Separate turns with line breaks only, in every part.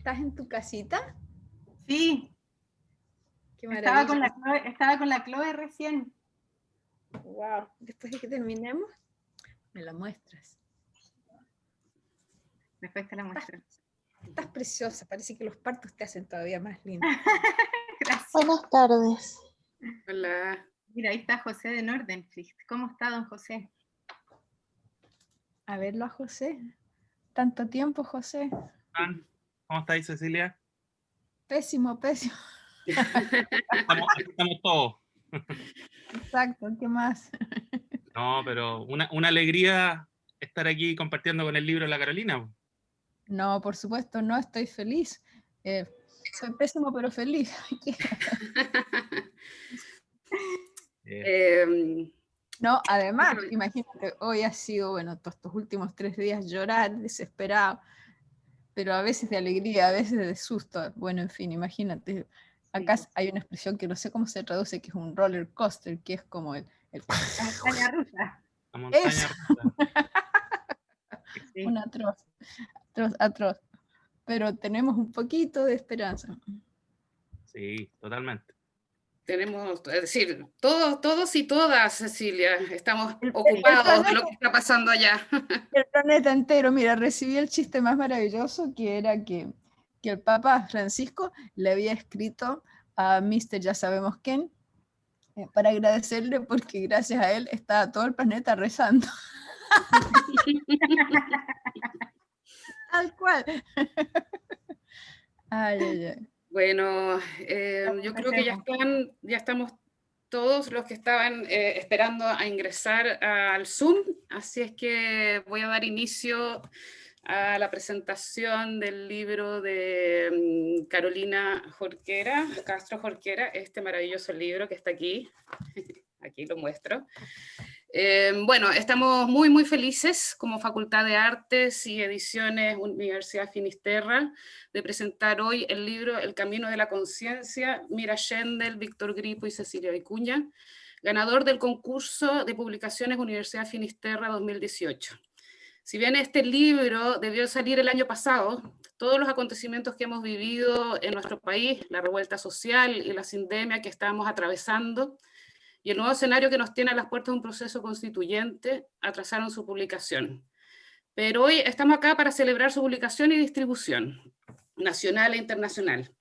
¿Estás en tu casita?
Sí,
Qué
estaba
maravilla.
con la Chloe recién.
Wow. Después de que terminemos, me la muestras.
Después te la muestro.
Estás preciosa, parece que los partos te hacen todavía más linda.
Gracias.
Buenas tardes.
Hola.
Mira, ahí está José de Nordenflicht. ¿Cómo está, don José?
A verlo a José. Tanto tiempo, José.
¿Cómo estáis, Cecilia?
Pésimo, pésimo.
Aquí estamos todos.
Exacto, ¿qué más?
No, pero una alegría estar aquí compartiendo con el libro de la Carolina.
No, por supuesto, no estoy feliz. Soy pésimo, pero feliz. No, además, imagínate, hoy ha sido, bueno, todos estos últimos 3 días llorar, desesperado, pero a veces de alegría, a veces de susto. Bueno, en fin, imagínate. Acá hay una expresión que no sé cómo se traduce, que es un roller coaster, que es como el
La montaña rusa.
La montaña rusa.
Sí.
un atroz. Pero tenemos un poquito de esperanza.
Sí, totalmente.
Tenemos, es decir, todos y todas, Cecilia, estamos ocupados de lo que está pasando allá.
El planeta entero. Mira, recibí el chiste más maravilloso, que era que el Papa Francisco le había escrito a Mr. Ya sabemos quién, para agradecerle porque gracias a él estaba todo el planeta rezando. Tal cual. Ay, ay, ay.
Bueno, yo creo que ya estamos todos los que estaban esperando a ingresar al Zoom, así es que voy a dar inicio a la presentación del libro de Carolina Jorquera, Castro Jorquera, este maravilloso libro que está aquí. Aquí lo muestro. Bueno, estamos muy felices como Facultad de Artes y Ediciones Universidad Finisterra de presentar hoy el libro El Camino de la Conciencia, Mira Schendel, Víctor Gripo y Cecilia Vicuña, ganador del concurso de publicaciones Universidad Finisterra 2018. Si bien este libro debió salir el año pasado, todos los acontecimientos que hemos vivido en nuestro país, la revuelta social y la sindemia que estamos atravesando, y el nuevo escenario que nos tiene a las puertas de un proceso constituyente, atrasaron su publicación. Pero hoy estamos acá para celebrar su publicación y distribución, nacional e internacional.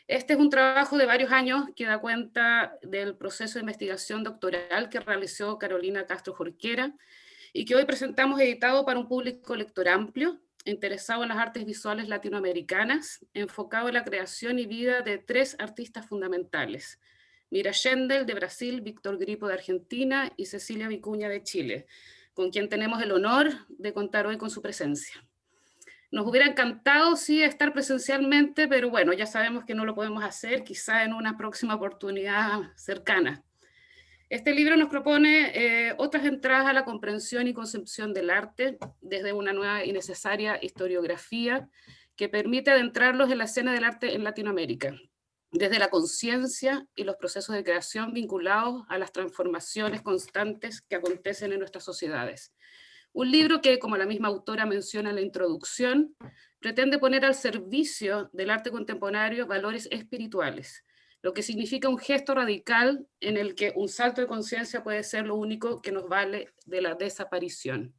Este es un trabajo de varios años que da cuenta del proceso de investigación doctoral que realizó Carolina Castro Jorquera y que hoy presentamos editado para un público lector amplio, interesado en las artes visuales latinoamericanas, enfocado en la creación y vida de 3 artistas fundamentales: Mira Schendel de Brasil, Víctor Gripo de Argentina y Cecilia Vicuña de Chile, con quien tenemos el honor de contar hoy con su presencia. Nos hubiera encantado, sí, estar presencialmente, pero bueno, ya sabemos que no lo podemos hacer, quizá en una próxima oportunidad cercana. Este libro nos propone otras entradas a la comprensión y concepción del arte desde una nueva y necesaria historiografía que permite adentrarlos en la escena del arte en Latinoamérica, desde la conciencia y los procesos de creación vinculados a las transformaciones constantes que acontecen en nuestras sociedades. Un libro que, como la misma autora menciona en la introducción, pretende poner al servicio del arte contemporáneo valores espirituales, lo que significa un gesto radical en el que un salto de conciencia puede ser lo único que nos vale de la desaparición.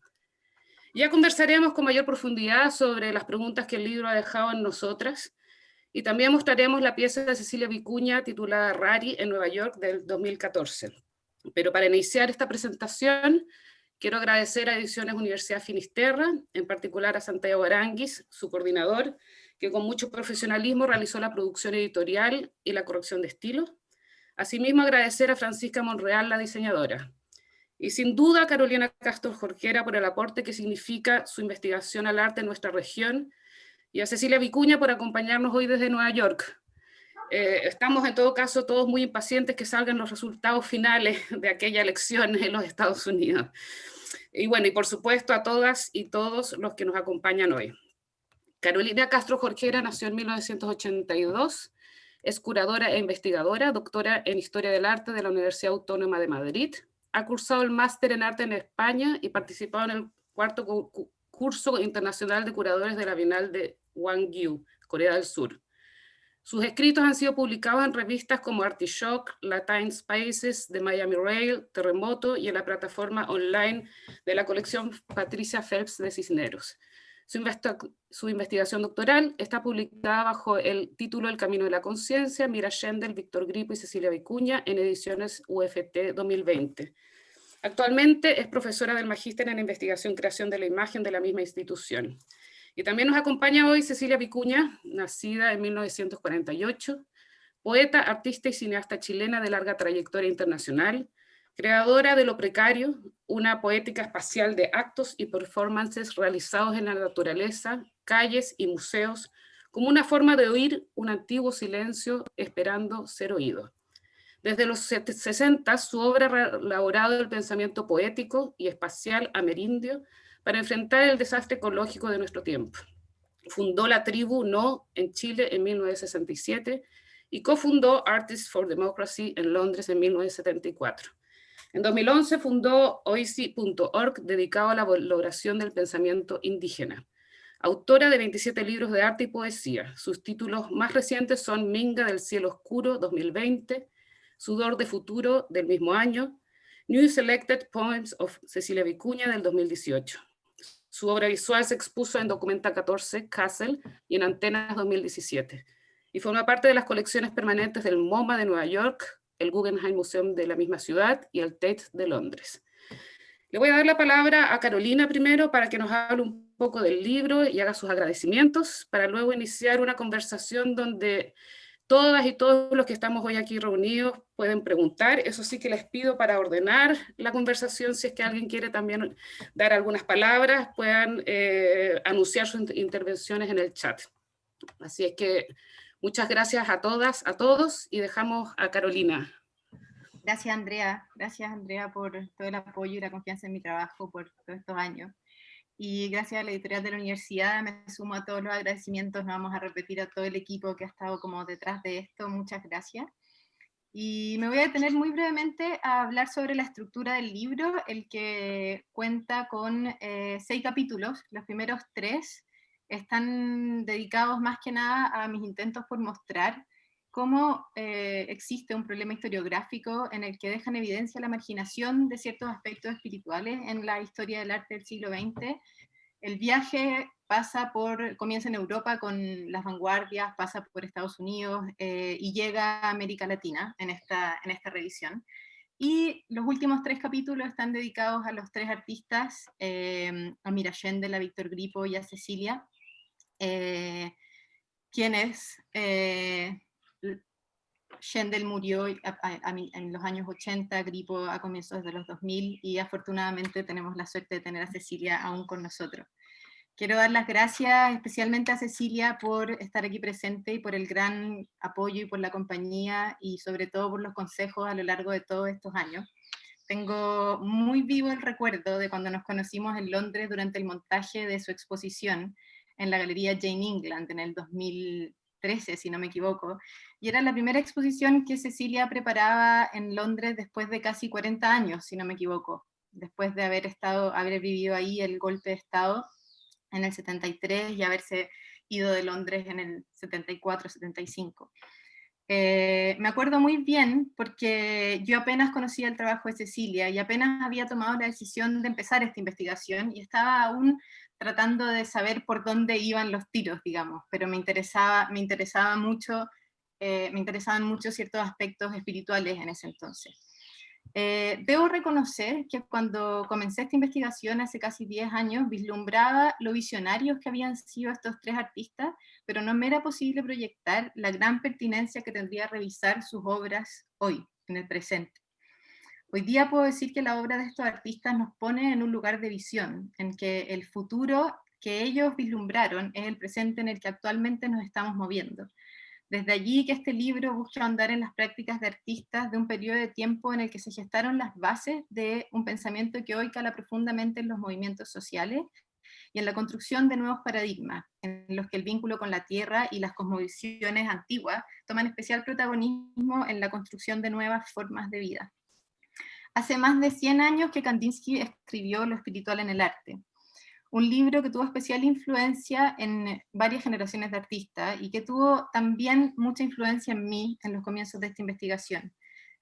Ya conversaremos con mayor profundidad sobre las preguntas que el libro ha dejado en nosotras, y también mostraremos la pieza de Cecilia Vicuña titulada Rari en Nueva York del 2014. Pero para iniciar esta presentación, quiero agradecer a Ediciones Universidad Finisterra, en particular a Santiago Aranguis, su coordinador, que con mucho profesionalismo realizó la producción editorial y la corrección de estilo. Asimismo, agradecer a Francisca Monreal, la diseñadora. Y sin duda a Carolina Castro Jorquera por el aporte que significa su investigación al arte en nuestra región, y a Cecilia Vicuña por acompañarnos hoy desde Nueva York. Estamos en todo caso todos muy impacientes que salgan los resultados finales de aquella elección en los Estados Unidos. Y bueno, y por supuesto a todas y todos los que nos acompañan hoy. Carolina Castro Jorquera nació en 1982, es curadora e investigadora, doctora en Historia del Arte de la Universidad Autónoma de Madrid, ha cursado el máster en arte en España y participado en el 4º curso internacional de curadores de la Bienal de Gwangju, Corea del Sur. Sus escritos han sido publicados en revistas como Artishock, Latin Spaces, The Miami Rail, Terremoto y en la plataforma online de la colección Patricia Phelps de Cisneros. Su investigación doctoral está publicada bajo el título El Camino de la Conciencia, Mira Schendel, Víctor Gripo y Cecilia Vicuña en ediciones UFT 2020. Actualmente es profesora del Magíster en Investigación y Creación de la Imagen de la misma institución. Y también nos acompaña hoy Cecilia Vicuña, nacida en 1948, poeta, artista y cineasta chilena de larga trayectoria internacional, creadora de Lo Precario, una poética espacial de actos y performances realizados en la naturaleza, calles y museos, como una forma de oír un antiguo silencio esperando ser oído. Desde los 60, su obra ha elaborado el pensamiento poético y espacial amerindio para enfrentar el desastre ecológico de nuestro tiempo. Fundó la tribu No en Chile en 1967 y cofundó Artists for Democracy en Londres en 1974. En 2011 fundó oici.org, dedicado a la valoración del pensamiento indígena. Autora de 27 libros de arte y poesía. Sus títulos más recientes son Minga del Cielo Oscuro, 2020, Sudor de Futuro, del mismo año, New Selected Poems of Cecilia Vicuña, del 2018. Su obra visual se expuso en Documenta 14, Castle, y en Antenas 2017, y forma parte de las colecciones permanentes del MoMA de Nueva York, el Guggenheim Museum de la misma ciudad y el Tate de Londres. Le voy a dar la palabra a Carolina primero para que nos hable un poco del libro y haga sus agradecimientos, para luego iniciar una conversación donde todas y todos los que estamos hoy aquí reunidos pueden preguntar. Eso sí que les pido, para ordenar la conversación, si es que alguien quiere también dar algunas palabras, puedan anunciar sus intervenciones en el chat. Así es que muchas gracias a todas, a todos, y dejamos a Carolina.
Gracias, Andrea. Gracias, Andrea, por todo el apoyo y la confianza en mi trabajo por todos estos años. Y gracias a la editorial de la universidad, me sumo a todos los agradecimientos, no vamos a repetir a todo el equipo que ha estado como detrás de esto, muchas gracias. Y me voy a detener muy brevemente a hablar sobre la estructura del libro, el que cuenta con 6 capítulos. Los primeros 3 están dedicados más que nada a mis intentos por mostrar cómo existe un problema historiográfico en el que deja en evidencia la marginación de ciertos aspectos espirituales en la historia del arte del siglo XX. El viaje comienza en Europa con las vanguardias, pasa por Estados Unidos y llega a América Latina en esta revisión. Y los últimos 3 capítulos están dedicados a los 3 artistas, a Mira Schendel, a Víctor Gripo y a Cecilia, quienes Schendel murió en los años 80, Gripo a comienzos de los 2000, y afortunadamente tenemos la suerte de tener a Cecilia aún con nosotros. Quiero dar las gracias especialmente a Cecilia por estar aquí presente y por el gran apoyo y por la compañía y sobre todo por los consejos a lo largo de todos estos años. Tengo muy vivo el recuerdo de cuando nos conocimos en Londres durante el montaje de su exposición en la Galería Jane England en el 2013, si no me equivoco, y era la primera exposición que Cecilia preparaba en Londres después de casi 40 años, si no me equivoco, después de haber vivido ahí el golpe de Estado en el 73 y haberse ido de Londres en el 74-75. Me acuerdo muy bien porque yo apenas conocía el trabajo de Cecilia y apenas había tomado la decisión de empezar esta investigación y estaba aún tratando de saber por dónde iban los tiros, digamos, pero me interesaban mucho ciertos aspectos espirituales en ese entonces. Debo reconocer que cuando comencé esta investigación hace casi 10 años, vislumbraba lo visionarios que habían sido estos 3 artistas, pero no me era posible proyectar la gran pertinencia que tendría revisar sus obras hoy, en el presente. Hoy día puedo decir que la obra de estos artistas nos pone en un lugar de visión, en que el futuro que ellos vislumbraron es el presente en el que actualmente nos estamos moviendo. Desde allí que este libro busca ahondar en las prácticas de artistas de un periodo de tiempo en el que se gestaron las bases de un pensamiento que hoy cala profundamente en los movimientos sociales y en la construcción de nuevos paradigmas, en los que el vínculo con la tierra y las cosmovisiones antiguas toman especial protagonismo en la construcción de nuevas formas de vida. Hace más de 100 años que Kandinsky escribió Lo espiritual en el arte, un libro que tuvo especial influencia en varias generaciones de artistas y que tuvo también mucha influencia en mí en los comienzos de esta investigación.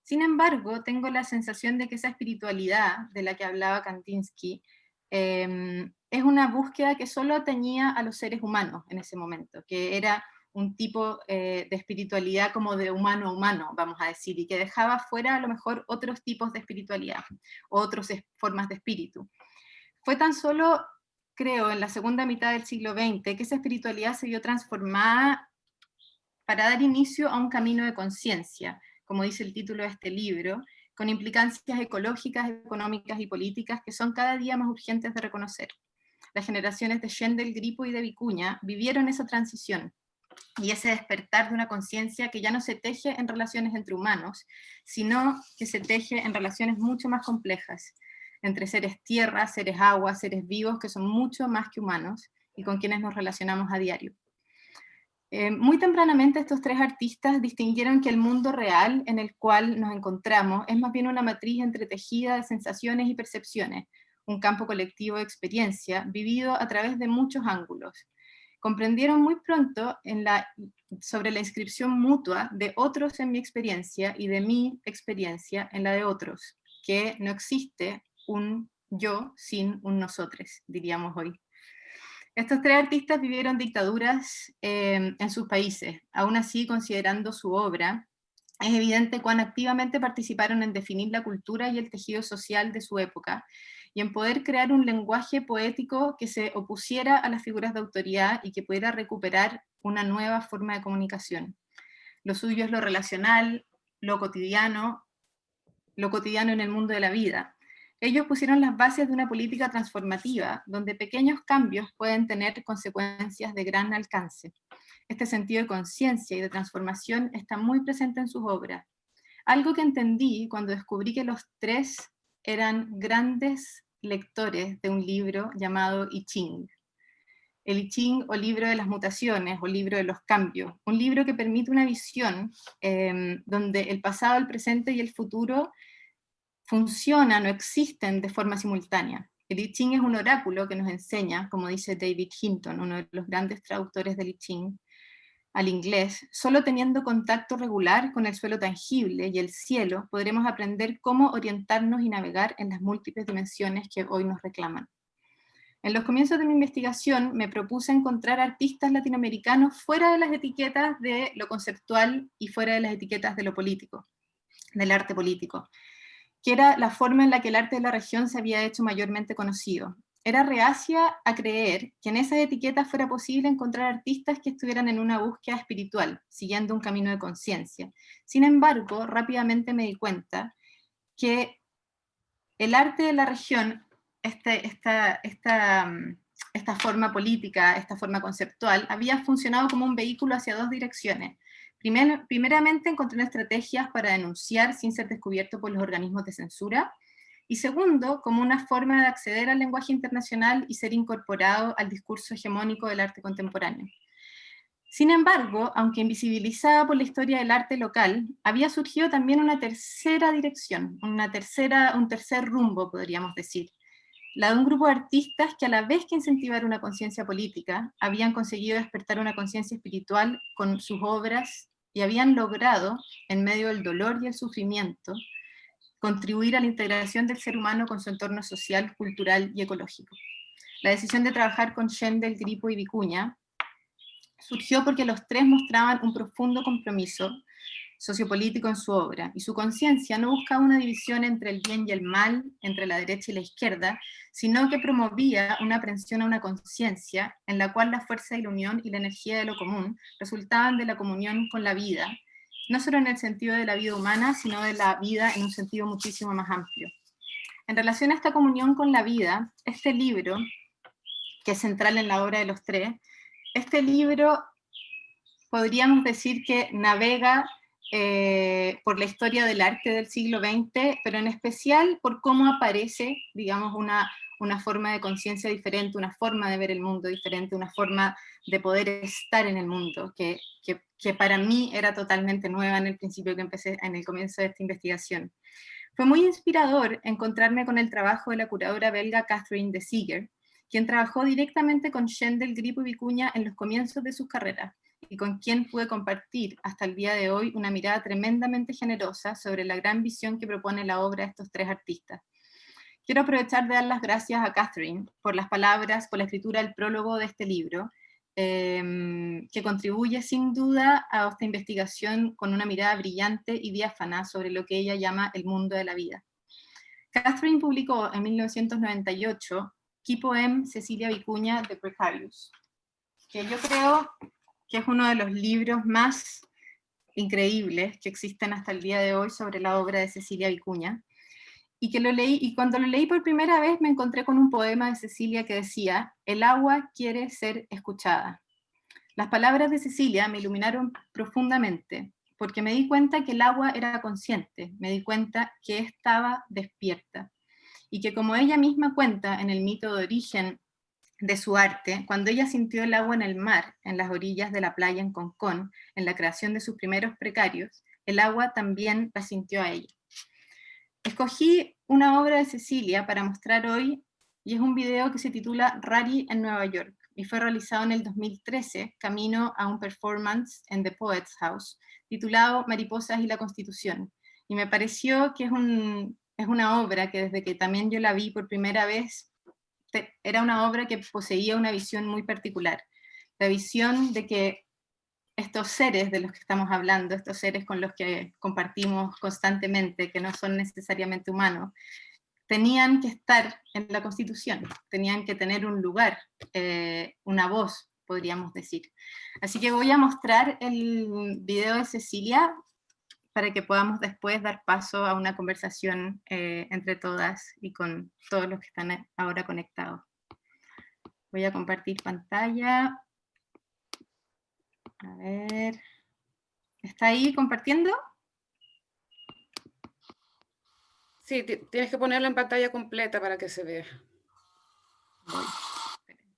Sin embargo, tengo la sensación de que esa espiritualidad de la que hablaba Kandinsky es una búsqueda que solo atañía a los seres humanos en ese momento, que era un tipo de espiritualidad como de humano a humano, vamos a decir, y que dejaba fuera a lo mejor otros tipos de espiritualidad, otras formas de espíritu. Fue tan solo, creo, en la segunda mitad del siglo XX que esa espiritualidad se vio transformada para dar inicio a un camino de conciencia, como dice el título de este libro, con implicancias ecológicas, económicas y políticas que son cada día más urgentes de reconocer. Las generaciones de Schendel, Grippo y de Vicuña vivieron esa transición y ese despertar de una conciencia que ya no se teje en relaciones entre humanos, sino que se teje en relaciones mucho más complejas, entre seres tierra, seres agua, seres vivos que son mucho más que humanos y con quienes nos relacionamos a diario. Muy tempranamente estos tres artistas distinguieron que el mundo real en el cual nos encontramos es más bien una matriz entretejida de sensaciones y percepciones, un campo colectivo de experiencia vivido a través de muchos ángulos. Comprendieron muy pronto sobre la inscripción mutua de otros en mi experiencia y de mi experiencia en la de otros, que no existe un yo sin un nosotros, diríamos hoy. Estos tres artistas vivieron dictaduras en sus países. Aún así, considerando su obra, es evidente cuán activamente participaron en definir la cultura y el tejido social de su época, y en poder crear un lenguaje poético que se opusiera a las figuras de autoridad y que pudiera recuperar una nueva forma de comunicación. Lo suyo es lo relacional, lo cotidiano en el mundo de la vida. Ellos pusieron las bases de una política transformativa, donde pequeños cambios pueden tener consecuencias de gran alcance. Este sentido de conciencia y de transformación está muy presente en sus obras. Algo que entendí cuando descubrí que los tres eran grandes lectores de un libro llamado I Ching. El I Ching, o libro de las mutaciones, o libro de los cambios. Un libro que permite una visión donde el pasado, el presente y el futuro funcionan o existen de forma simultánea. El I Ching es un oráculo que nos enseña, como dice David Hinton, uno de los grandes traductores del I Ching, al inglés, solo teniendo contacto regular con el suelo tangible y el cielo, podremos aprender cómo orientarnos y navegar en las múltiples dimensiones que hoy nos reclaman. En los comienzos de mi investigación me propuse encontrar artistas latinoamericanos fuera de las etiquetas de lo conceptual y fuera de las etiquetas de lo político, del arte político, que era la forma en la que el arte de la región se había hecho mayormente conocido. Era reacia a creer que en esas etiquetas fuera posible encontrar artistas que estuvieran en una búsqueda espiritual, siguiendo un camino de conciencia. Sin embargo, rápidamente me di cuenta que el arte de la región, esta forma política, esta forma conceptual, había funcionado como un vehículo hacia dos direcciones. Primeramente, encontré estrategias para denunciar sin ser descubierto por los organismos de censura, y segundo, como una forma de acceder al lenguaje internacional y ser incorporado al discurso hegemónico del arte contemporáneo. Sin embargo, aunque invisibilizada por la historia del arte local, había surgido también una tercera dirección, un tercer rumbo, podríamos decir, la de un grupo de artistas que a la vez que incentivar una conciencia política, habían conseguido despertar una conciencia espiritual con sus obras y habían logrado, en medio del dolor y el sufrimiento, contribuir a la integración del ser humano con su entorno social, cultural y ecológico. La decisión de trabajar con Schendel, Grippo y Vicuña surgió porque los tres mostraban un profundo compromiso sociopolítico en su obra, y su conciencia no buscaba una división entre el bien y el mal, entre la derecha y la izquierda, sino que promovía una aprensión a una conciencia en la cual la fuerza y la unión y la energía de lo común resultaban de la comunión con la vida, no solo en el sentido de la vida humana, sino de la vida en un sentido muchísimo más amplio. En relación a esta comunión con la vida, este libro, que es central en la obra de los tres, este libro podríamos decir que navega por la historia del arte del siglo XX, pero en especial por cómo aparece, digamos, una forma de conciencia diferente, una forma de ver el mundo diferente, una forma de poder estar en el mundo, que para mí era totalmente nueva en el principio que empecé, en el comienzo de esta investigación. Fue muy inspirador encontrarme con el trabajo de la curadora belga Catherine de Seeger, quien trabajó directamente con Shendel, Grippo y Vicuña en los comienzos de sus carreras, y con quien pude compartir hasta el día de hoy una mirada tremendamente generosa sobre la gran visión que propone la obra de estos tres artistas. Quiero aprovechar de dar las gracias a Catherine por las palabras, por la escritura del prólogo de este libro, que contribuye sin duda a esta investigación con una mirada brillante y diáfana sobre lo que ella llama el mundo de la vida. Catherine publicó en 1998 Qui Poème Cecilia Vicuña de Precarious, que yo creo que es uno de los libros más increíbles que existen hasta el día de hoy sobre la obra de Cecilia Vicuña, y que lo leí, y cuando lo leí por primera vez me encontré con un poema de Cecilia que decía: el agua quiere ser escuchada. Las palabras de Cecilia me iluminaron profundamente, porque me di cuenta que el agua era consciente, me di cuenta que estaba despierta, y que, como ella misma cuenta en el mito de origen de su arte, cuando ella sintió el agua en el mar, en las orillas de la playa en Concón, en la creación de sus primeros precarios, el agua también la sintió a ella. Escogí una obra de Cecilia para mostrar hoy, y es un video que se titula Rari en Nueva York, y fue realizado en el 2013, camino a un performance en The Poets House, titulado Mariposas y la Constitución. Y me pareció que es una obra que desde que también yo la vi por primera vez, era una obra que poseía una visión muy particular. La visión de que estos seres de los que estamos hablando, estos seres con los que compartimos constantemente, que no son necesariamente humanos, tenían que estar en la Constitución, tenían que tener un lugar, una voz, podríamos decir. Así que voy a mostrar el video de Cecilia para que podamos después dar paso a una conversación entre todas y con todos los que están ahora conectados. Voy a compartir pantalla. A ver, ¿está ahí compartiendo?
Sí, tienes que ponerlo en pantalla completa para que se vea.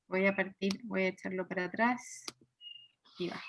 Voy a partir, voy a echarlo para atrás y va.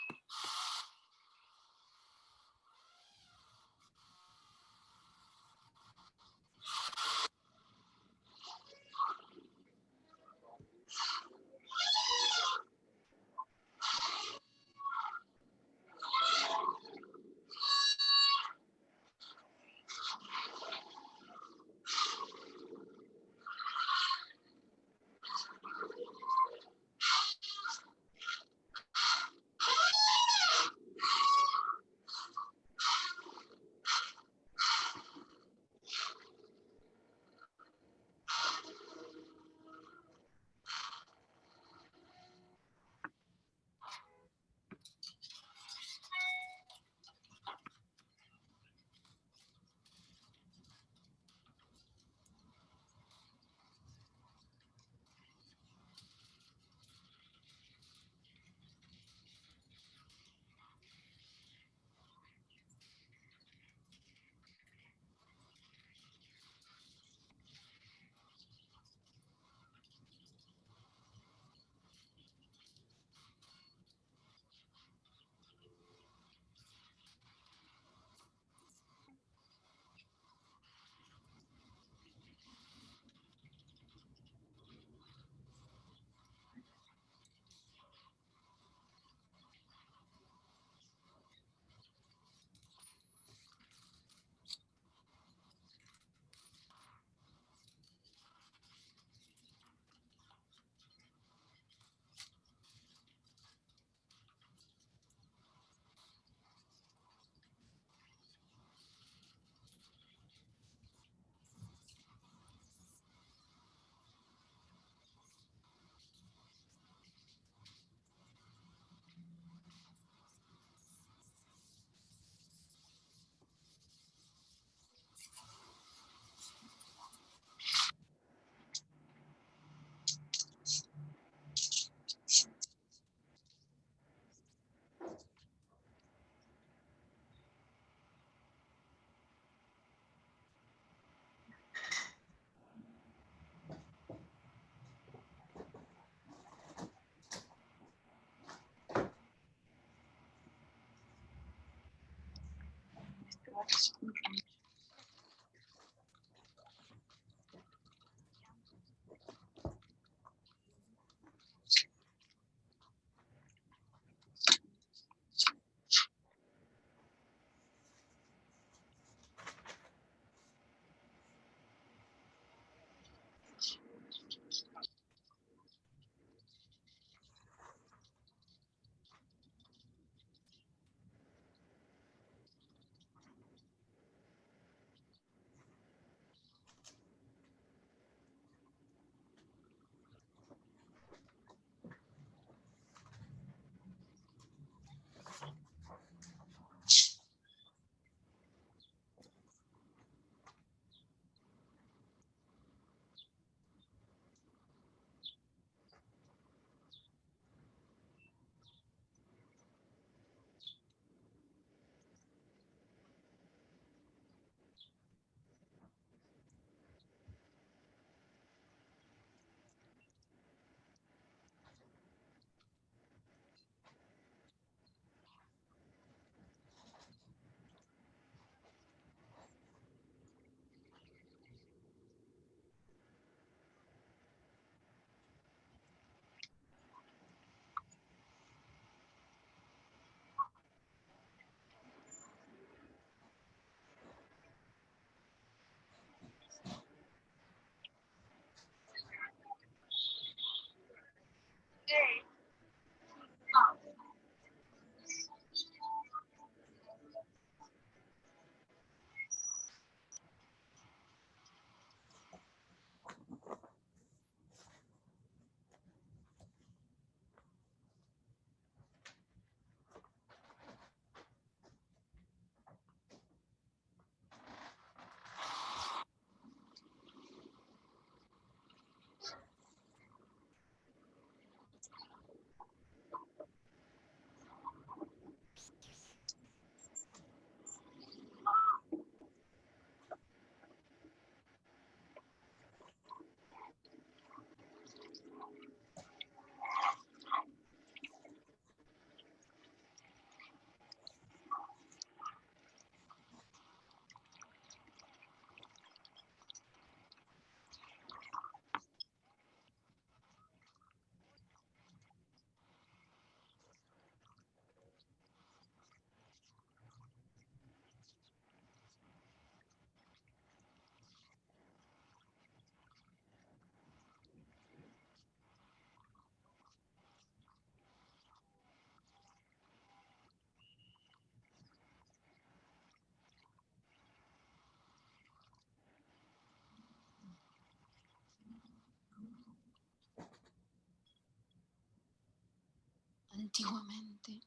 Antiguamente,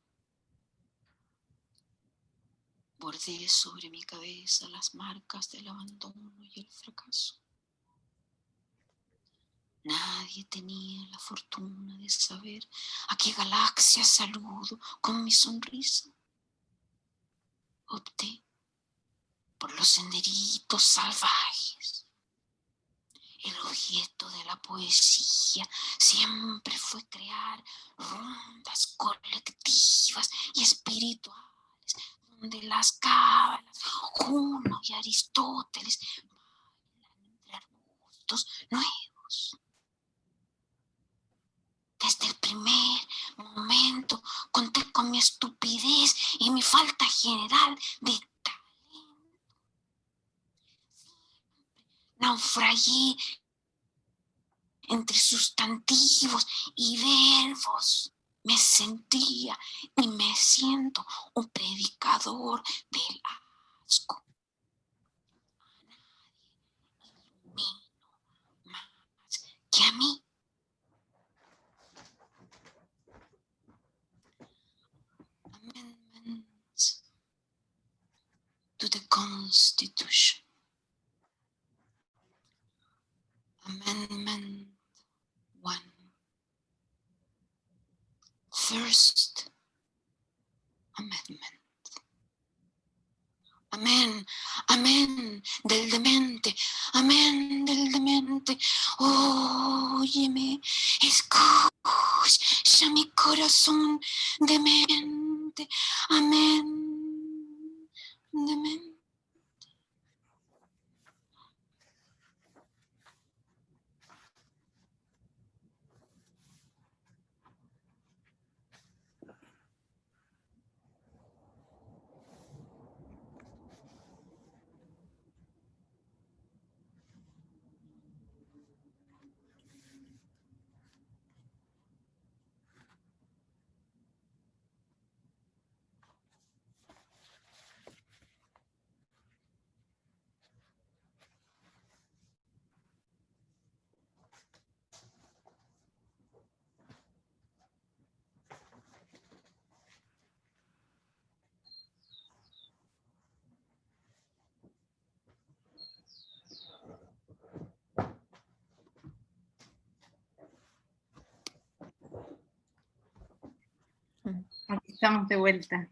bordé sobre mi cabeza las marcas del abandono y el fracaso. Nadie tenía la fortuna de saber a qué galaxia saludo con mi sonrisa. Opté por los senderitos salvajes. El objeto de la poesía siempre fue crear rondas colectivas y espirituales, donde las cábalas, Juno y Aristóteles bailan entre arbustos nuevos. Desde el primer momento conté con mi estupidez y mi falta general de talento. Naufragué entre sustantivos y verbos. Me sentía y me siento un predicador del asco. A nadie ilumino más que a mí. Amendments to the Constitution. Amendment 1. First Amendment. Amén, amén del demente, amén del demente. Óyeme, escucha mi corazón demente, amén, demente.
Aquí estamos de vuelta.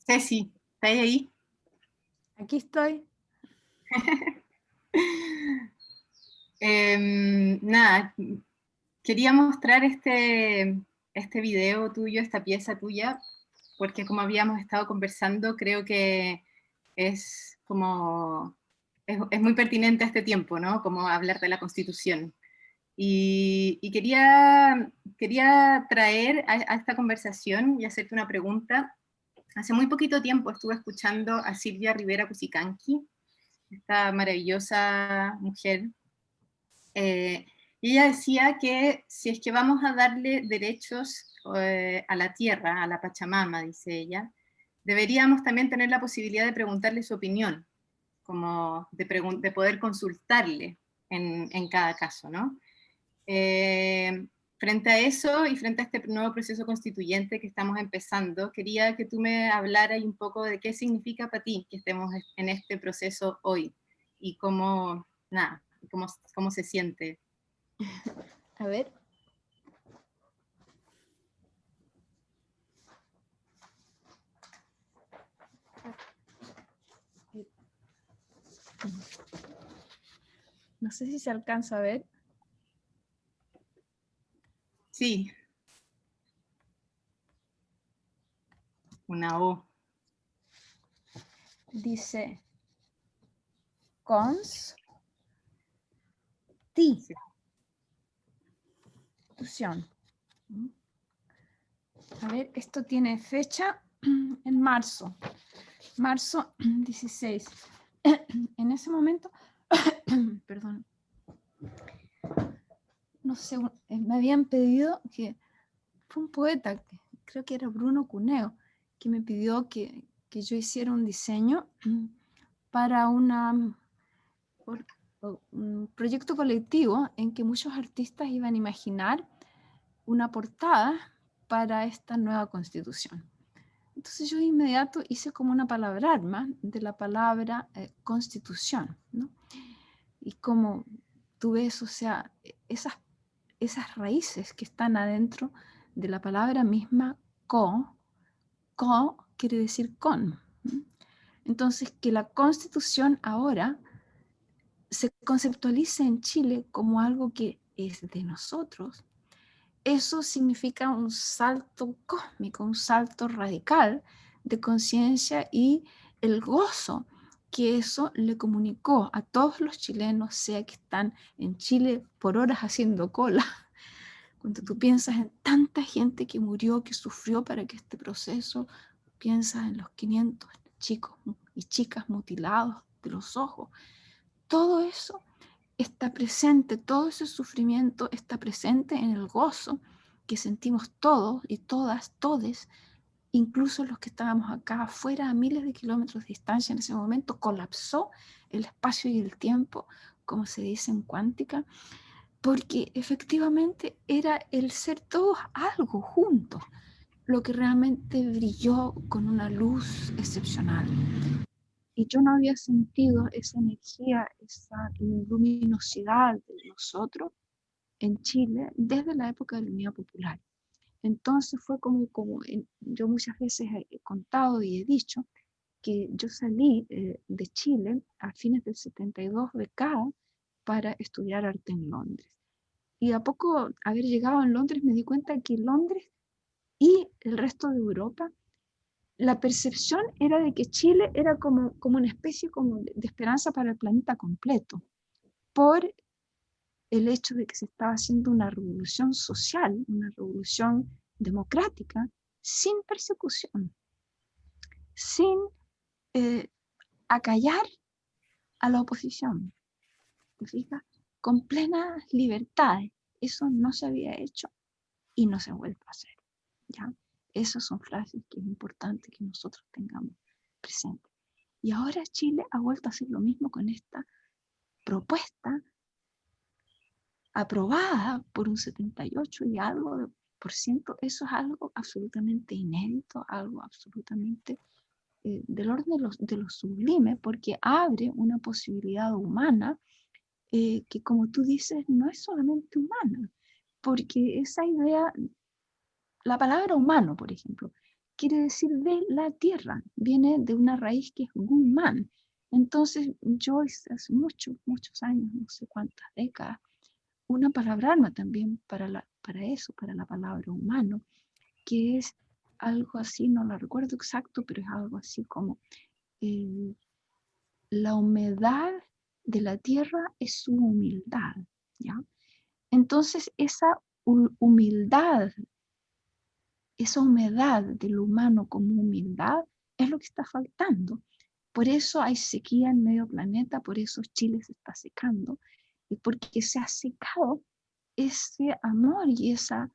Ceci, ¿estás ahí?
Aquí estoy.
Nada, quería mostrar este video tuyo, esta pieza tuya, porque como habíamos estado conversando, creo que es como, es muy pertinente a este tiempo, ¿no? Como hablar de la Constitución. Y quería traer a esta conversación y hacerte una pregunta. Hace muy poquito tiempo estuve escuchando a Silvia Rivera Cusicanqui, esta maravillosa mujer, y ella decía que si es que vamos a darle derechos a la tierra, a la Pachamama, dice ella, deberíamos también tener la posibilidad de preguntarle su opinión, como de poder consultarle en cada caso, ¿no? Frente a eso y frente a este nuevo proceso constituyente que estamos empezando, quería que tú me hablaras un poco de qué significa para ti que estemos en este proceso hoy y cómo, nada, cómo se siente.
A ver. No sé si se alcanza a ver.
Sí. Una O.
Dice Constitución. A ver, esto tiene fecha en marzo. Marzo 16. En ese momento, perdón, no sé, me habían pedido que, fue un poeta, creo que era Bruno Cuneo, que me pidió que yo hiciera un diseño para un proyecto colectivo en que muchos artistas iban a imaginar una portada para esta nueva constitución. Entonces yo de inmediato hice como una palabrarma de la palabra constitución, ¿no? Y como tú ves, o sea, esas raíces que están adentro de la palabra misma co quiere decir con, ¿no? Entonces que la constitución ahora se conceptualice en Chile como algo que es de nosotros, eso significa un salto cósmico, un salto radical de conciencia y el gozo que eso le comunicó a todos los chilenos, sea que están en Chile por horas haciendo cola. Cuando tú piensas en tanta gente que murió, que sufrió para que este proceso, piensas en los 500 chicos y chicas mutilados de los ojos. Todo eso está presente, todo ese sufrimiento está presente en el gozo que sentimos todos y todas, todes, incluso los que estábamos acá afuera a miles de kilómetros de distancia en ese momento, colapsó el espacio y el tiempo, como se dice en cuántica, porque efectivamente era el ser todos algo juntos, lo que realmente brilló con una luz excepcional. Y yo no había sentido esa energía, esa luminosidad de nosotros en Chile desde la época de la Unidad Popular. Entonces fue yo muchas veces he contado y he dicho que yo salí de Chile a fines del 72 becada para estudiar arte en Londres. Y a poco haber llegado en Londres me di cuenta que Londres y el resto de Europa, la percepción era de que Chile era como una especie como de esperanza para el planeta completo, por el hecho de que se estaba haciendo una revolución social, una revolución democrática, sin persecución, sin acallar a la oposición, ¿te fijas? Con plenas libertades. Eso no se había hecho y no se vuelve a hacer, ¿ya? Esas son frases que es importante que nosotros tengamos presentes. Y ahora Chile ha vuelto a hacer lo mismo con esta propuesta aprobada por un 78 y algo por ciento. Eso es algo absolutamente inédito, algo absolutamente del orden de lo sublime, porque abre una posibilidad humana que, como tú dices, no es solamente humana, porque esa idea, la palabra humano, por ejemplo, quiere decir de la tierra, viene de una raíz que es guman. Entonces yo hace muchos años, no sé cuántas décadas, una palabrarma también para eso, para la palabra humano, que es algo así, no lo recuerdo exacto, pero es algo así como la humedad de la tierra es su humildad, ¿ya? Entonces esa humildad, esa humedad del humano como humildad es lo que está faltando. Por eso hay sequía en medio planeta, por eso Chile se está secando, y porque se ha secado ese amor y esa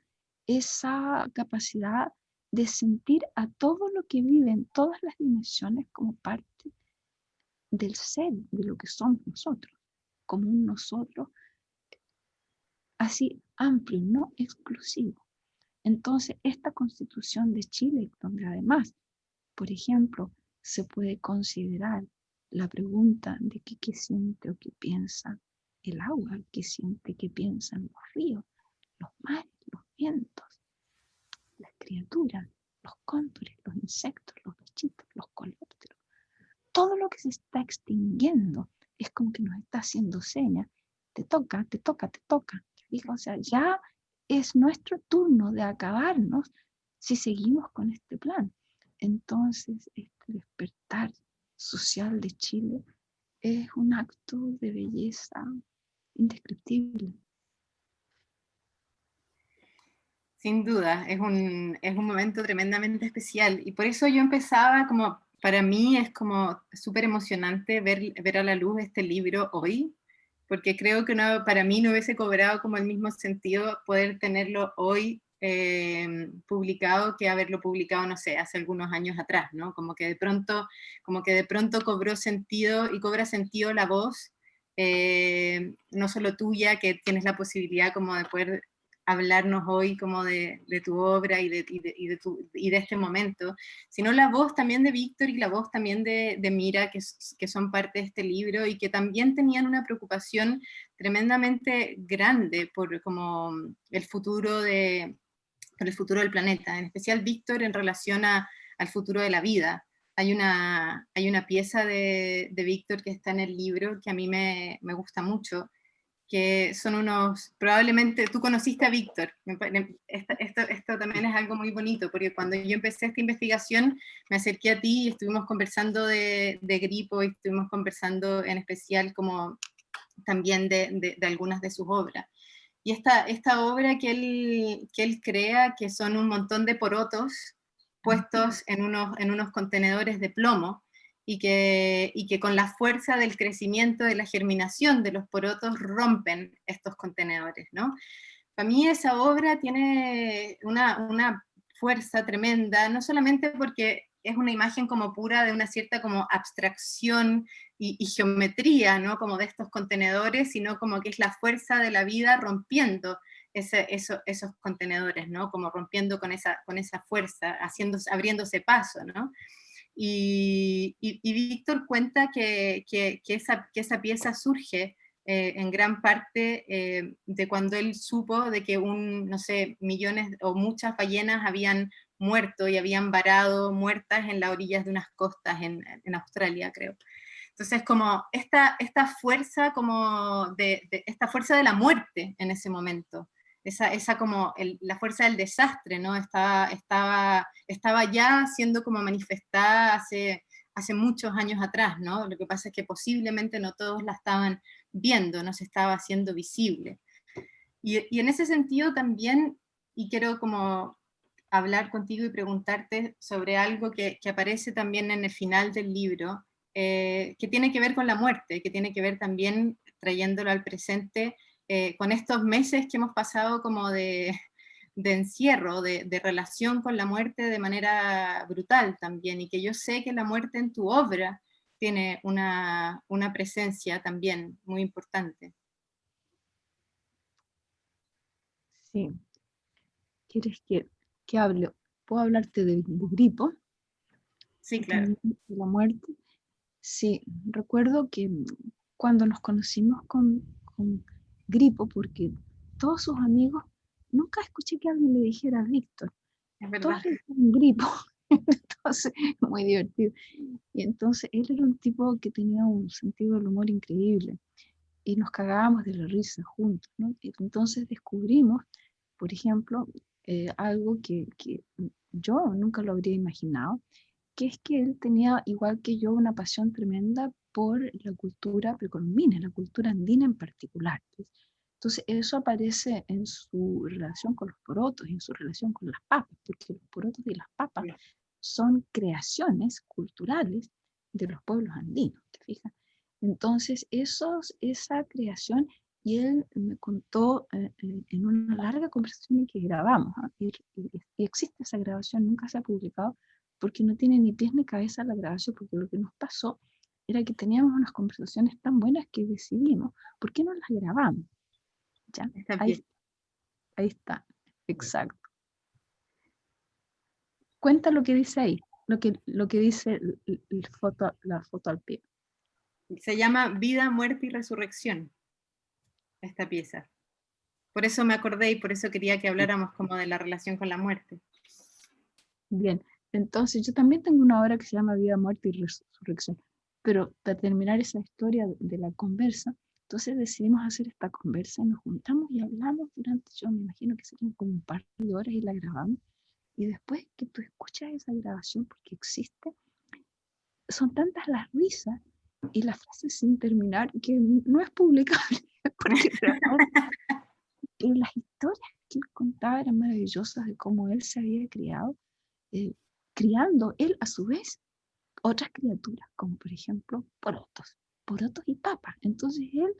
capacidad de sentir a todo lo que vive en todas las dimensiones como parte del ser, de lo que somos nosotros, como un nosotros así amplio, no exclusivo. Entonces, esta Constitución de Chile, donde además, por ejemplo, se puede considerar la pregunta de qué siente o qué piensa el agua, qué siente, qué piensan los ríos, los mares, los vientos, las criaturas, los cóndores, los insectos, los bichitos, los coleópteros. Todo lo que se está extinguiendo es como que nos está haciendo señas. Te toca, te toca, te toca. O sea, ya es nuestro turno de acabarnos si seguimos con este plan. Entonces, este despertar social de Chile es un acto de belleza indescriptible.
Sin duda, es un momento tremendamente especial y por eso yo empezaba como, para mí es como súper emocionante ver a la luz este libro hoy, porque creo que para mí no hubiese cobrado como el mismo sentido poder tenerlo hoy publicado que haberlo publicado, no sé, hace algunos años atrás, ¿no? Como que de pronto cobró sentido y cobra sentido la voz, no solo tuya, que tienes la posibilidad como de poder hablarnos hoy como de tu obra y de este momento, sino la voz también de Víctor y la voz también de Mira, que son parte de este libro y que también tenían una preocupación tremendamente grande por como el futuro del planeta, en especial Víctor en relación al futuro de la vida. Hay una pieza de Víctor que está en el libro que a mí me gusta mucho, que son probablemente tú conociste a Víctor, esto también es algo muy bonito, porque cuando yo empecé esta investigación me acerqué a ti y estuvimos conversando de Gripo, y estuvimos conversando en especial como también de algunas de sus obras. Y esta obra que él crea, que son un montón de porotos puestos en unos contenedores de plomo, y que con la fuerza del crecimiento, de la germinación de los porotos, rompen estos contenedores, ¿no? Para mí esa obra tiene una fuerza tremenda, no solamente porque es una imagen como pura de una cierta como abstracción y geometría, ¿no? Como de estos contenedores, sino como que es la fuerza de la vida rompiendo esos contenedores, ¿no? Como rompiendo con esa fuerza, abriéndose paso, ¿no? Y Víctor cuenta que esa pieza surge en gran parte de cuando él supo de que no sé, millones o muchas ballenas habían muerto y habían varado muertas en las orillas de unas costas en Australia, creo. Entonces, como esta fuerza como esta fuerza de la muerte en ese momento, esa como la fuerza del desastre, ¿no? Estaba ya siendo como manifestada hace muchos años atrás, ¿no? Lo que pasa es que posiblemente no todos la estaban viendo, no se estaba haciendo visible. Y en ese sentido también, y quiero como hablar contigo y preguntarte sobre algo que aparece también en el final del libro, que tiene que ver con la muerte, que tiene que ver también, trayéndolo al presente, con estos meses que hemos pasado como de encierro, de relación con la muerte de manera brutal también, y que yo sé que la muerte en tu obra tiene una presencia también muy importante.
Sí. ¿Quieres que hable? ¿Puedo hablarte de Gripo?
Sí, claro.
De la muerte. Sí, recuerdo que cuando nos conocimos con Gripo, porque todos sus amigos, nunca escuché que alguien le dijera a Víctor,
Es verdad.
todos le decían Gripo, entonces, muy divertido. Y entonces él era un tipo que tenía un sentido del humor increíble, y nos cagábamos de la risa juntos, ¿no? Y entonces descubrimos, por ejemplo, algo que yo nunca lo habría imaginado, que es que él tenía, igual que yo, una pasión tremenda por la cultura precolombina, la cultura andina en particular. Entonces, eso aparece en su relación con los porotos y en su relación con las papas, porque los porotos y las papas son creaciones culturales de los pueblos andinos, ¿te fijas? Entonces, esa creación, y él me contó en una larga conversación que grabamos, ¿eh? Y existe esa grabación, nunca se ha publicado, porque no tiene ni pies ni cabeza la grabación, porque lo que nos pasó era que teníamos unas conversaciones tan buenas que decidimos, ¿por qué no las grabamos? ¿Ya? Ahí está, exacto. Cuenta lo que dice ahí, lo que dice la foto al pie.
Se llama Vida, Muerte y Resurrección, esta pieza. Por eso me acordé y por eso quería que habláramos como de la relación con la muerte.
Bien, entonces yo también tengo una obra que se llama Vida, Muerte y Resurrección, pero para terminar esa historia de la conversa, entonces decidimos hacer esta conversa y nos juntamos y hablamos durante, yo me imagino que serían como un par de horas y la grabamos, y después que tú escuchas esa grabación, porque existe, son tantas las risas y las frases sin terminar que no es publicable, porque pero las historias que él contaba eran maravillosas de cómo él se había criado, criando él a su vez otras criaturas, como por ejemplo porotos y papas. Entonces él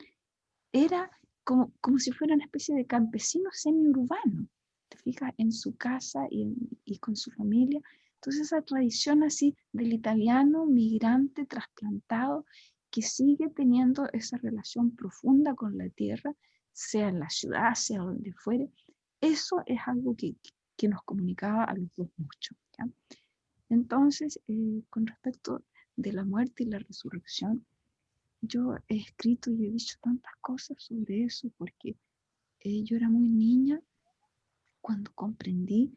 era como si fuera una especie de campesino semiurbano, te fijas, en su casa y con su familia. Entonces esa tradición así del italiano migrante trasplantado que sigue teniendo esa relación profunda con la tierra, sea en la ciudad, sea donde fuere,
eso es algo que nos comunicaba a los dos mucho, ¿ya? Entonces, con respecto de la muerte y la resurrección, yo he escrito y he dicho tantas cosas sobre eso porque yo era muy niña cuando comprendí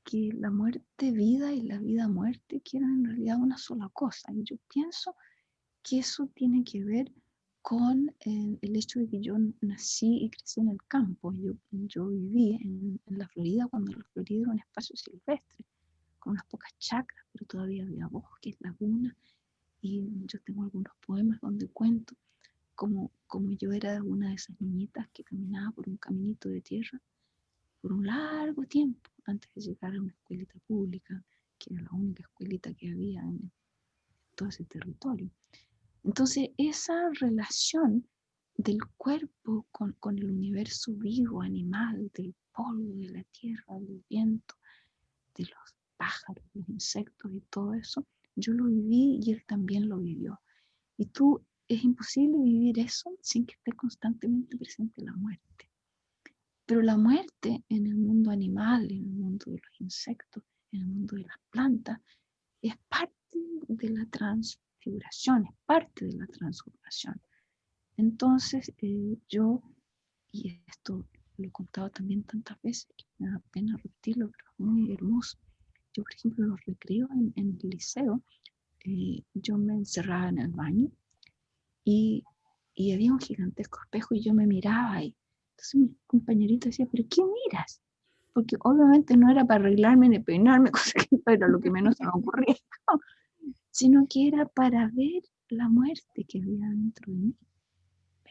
que la muerte vida y la vida muerte que eran en realidad una sola cosa. Y yo pienso que eso tiene que ver con el hecho de que yo nací y crecí en el campo. Yo viví en la Florida cuando la Florida era un espacio silvestre, con unas pocas chacras, pero todavía había bosques, lagunas, y yo tengo algunos poemas donde cuento como yo era una de esas niñitas que caminaba por un caminito de tierra por un largo tiempo antes de llegar a una escuelita pública, que era la única escuelita que había en todo ese territorio. Entonces, esa relación del cuerpo con el universo vivo, animal, del polvo, de la tierra, del viento, de los pájaros, los insectos y todo eso, yo lo viví y él también lo vivió. Y es imposible vivir eso sin que esté constantemente presente la muerte. Pero la muerte en el mundo animal, en el mundo de los insectos, en el mundo de las plantas, es parte de la transfiguración, es parte de la transformación. Entonces yo, y esto lo he contado también tantas veces que me da pena repetirlo, pero es muy hermoso. Yo, por ejemplo, en los recreos en el liceo, yo me encerraba en el baño y había un gigantesco espejo y yo me miraba ahí. Entonces mi compañerito decía, ¿pero qué miras? Porque obviamente no era para arreglarme ni peinarme, cosa que no era lo que menos se me ocurría, ¿no? Sino que era para ver la muerte que había dentro de mí.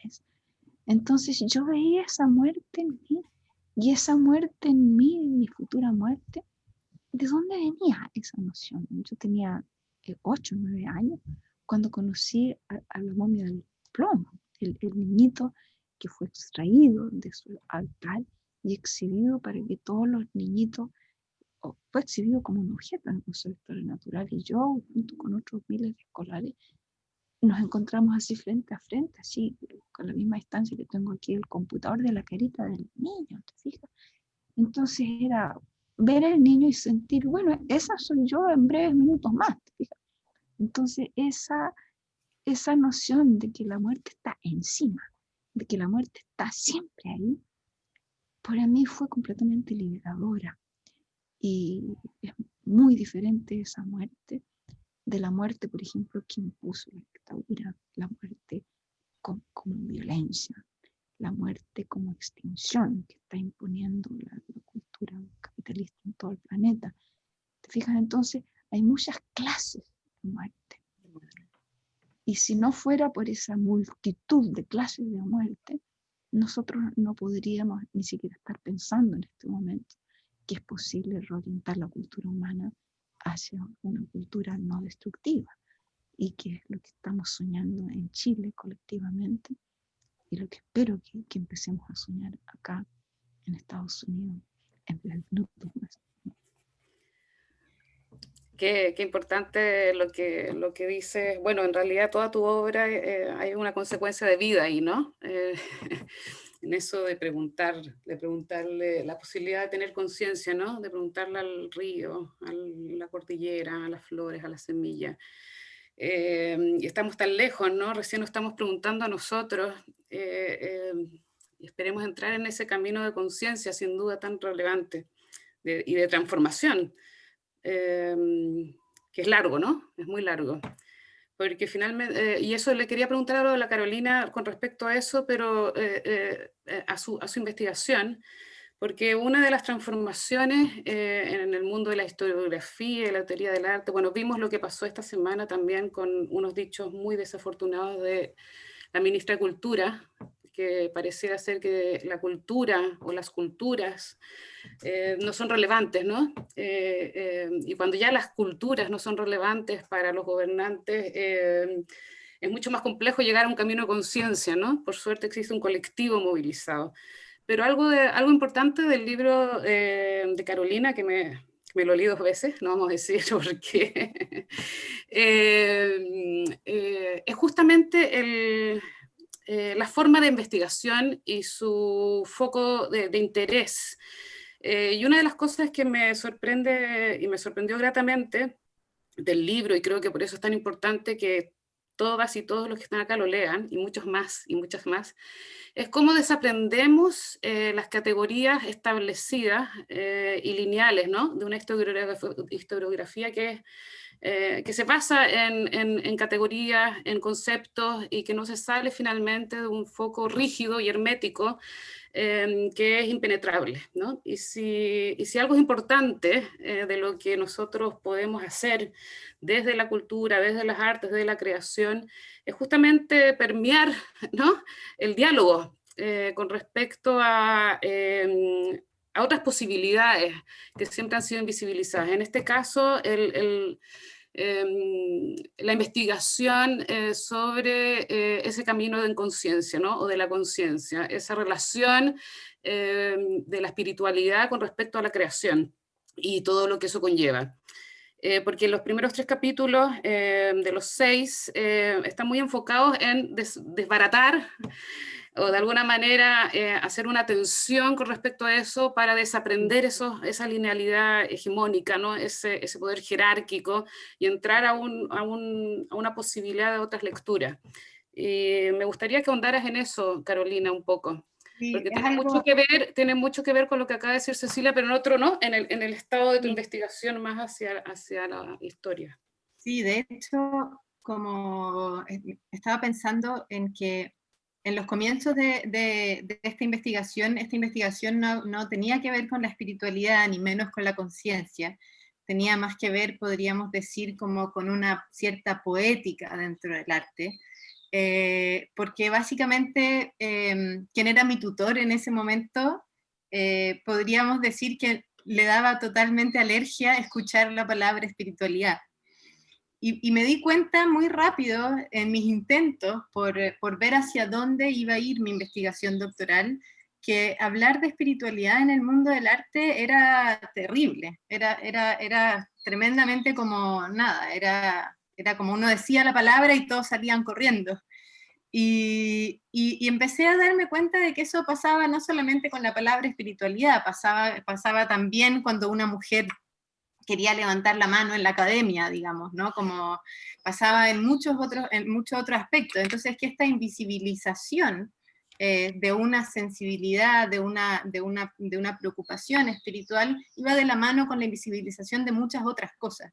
¿Ves? Entonces yo veía esa muerte en mí, y esa muerte en mí, mi futura muerte, ¿de dónde venía esa noción? Yo tenía 8 o 9 años cuando conocí a la momia del plomo, el niñito que fue extraído de su altar y exhibido para que todos los niñitos, fue exhibido como un objeto en el Museo de Historia Natural, y yo, junto con otros miles de escolares, nos encontramos así frente a frente, así, con la misma distancia que tengo aquí el computador de la carita del niño, ¿te fijas? Entonces era ver al niño y sentir, bueno, esa soy yo en breves minutos más, ¿te fijas? Entonces esa noción de que la muerte está encima, de que la muerte está siempre ahí, para mí fue completamente liberadora. Y es muy diferente esa muerte de la muerte, por ejemplo, que impuso la dictadura, la muerte como violencia, la muerte como extinción que está imponiendo la cultura capitalista en todo el planeta. ¿Te fijas? Entonces, hay muchas clases de muerte. Y si no fuera por esa multitud de clases de muerte, nosotros no podríamos ni siquiera estar pensando en este momento que es posible reorientar la cultura humana hacia una cultura no destructiva, y que es lo que estamos soñando en Chile colectivamente, y lo que espero que empecemos a soñar acá en Estados Unidos en breves minutos más.
Qué importante lo que dices. Bueno, en realidad toda tu obra hay una consecuencia de vida ahí, ¿no? En eso de preguntarle la posibilidad de tener conciencia, ¿no? De preguntarle al río, a la cordillera, a las flores, a las semillas. Y estamos tan lejos, ¿no? Recién nos estamos preguntando a nosotros, y esperemos entrar en ese camino de conciencia, sin duda tan relevante, y de transformación, que es largo, ¿no? Es muy largo. Porque finalmente, y eso le quería preguntar ahora a la Carolina con respecto a eso, pero a su investigación, porque una de las transformaciones en el mundo de la historiografía y la teoría del arte, bueno, vimos lo que pasó esta semana también con unos dichos muy desafortunados de la ministra de Cultura, que pareciera ser que la cultura o las culturas no son relevantes, ¿no? Y cuando ya las culturas no son relevantes para los gobernantes, es mucho más complejo llegar a un camino de conciencia, ¿no? Por suerte existe un colectivo movilizado. Pero algo importante del libro de Carolina, que me lo leí 2 veces, no vamos a decir por qué, es justamente la forma de investigación y su foco de interés. Y una de las cosas que me sorprende y me sorprendió gratamente del libro, y creo que por eso es tan importante que todas y todos los que están acá lo lean, y muchos más y muchas más, es cómo desaprendemos las categorías establecidas y lineales, ¿no? De una historiografía que se basa en categorías, en conceptos, y que no se sale finalmente de un foco rígido y hermético que es impenetrable, ¿no? Y si algo es importante de lo que nosotros podemos hacer desde la cultura, desde las artes, desde la creación, es justamente permear, ¿no?, el diálogo con respecto a otras posibilidades que siempre han sido invisibilizadas. En este caso, la investigación sobre ese camino de conciencia, ¿no?, o de la conciencia, esa relación de la espiritualidad con respecto a la creación y todo lo que eso conlleva. Porque los primeros 3 capítulos de los 6 están muy enfocados en desbaratar o de alguna manera hacer una tensión con respecto a eso para desaprender esa linealidad hegemónica, ¿no?, ese poder jerárquico, y entrar a una posibilidad de otras lecturas. Y me gustaría que ahondaras en eso, Carolina, un poco.
Sí,
Porque
es algo...
tiene mucho que ver con lo que acaba de decir Cecilia, pero en otro no, en el estado de tu investigación más hacia la historia.
Sí, de hecho, como estaba pensando en que en los comienzos de esta investigación no tenía que ver con la espiritualidad, ni menos con la conciencia. Tenía más que ver, podríamos decir, como con una cierta poética dentro del arte, porque básicamente quien era mi tutor en ese momento, podríamos decir que le daba totalmente alergia escuchar la palabra espiritualidad. Y me di cuenta muy rápido en mis intentos por ver hacia dónde iba a ir mi investigación doctoral, que hablar de espiritualidad en el mundo del arte era terrible, era tremendamente como nada, era como uno decía la palabra y todos salían corriendo. Y empecé a darme cuenta de que eso pasaba no solamente con la palabra espiritualidad, pasaba también cuando una mujer quería levantar la mano en la academia, digamos, ¿no? Como pasaba en muchos otros aspectos. Entonces, que esta invisibilización de una sensibilidad, de una preocupación espiritual, iba de la mano con la invisibilización de muchas otras cosas.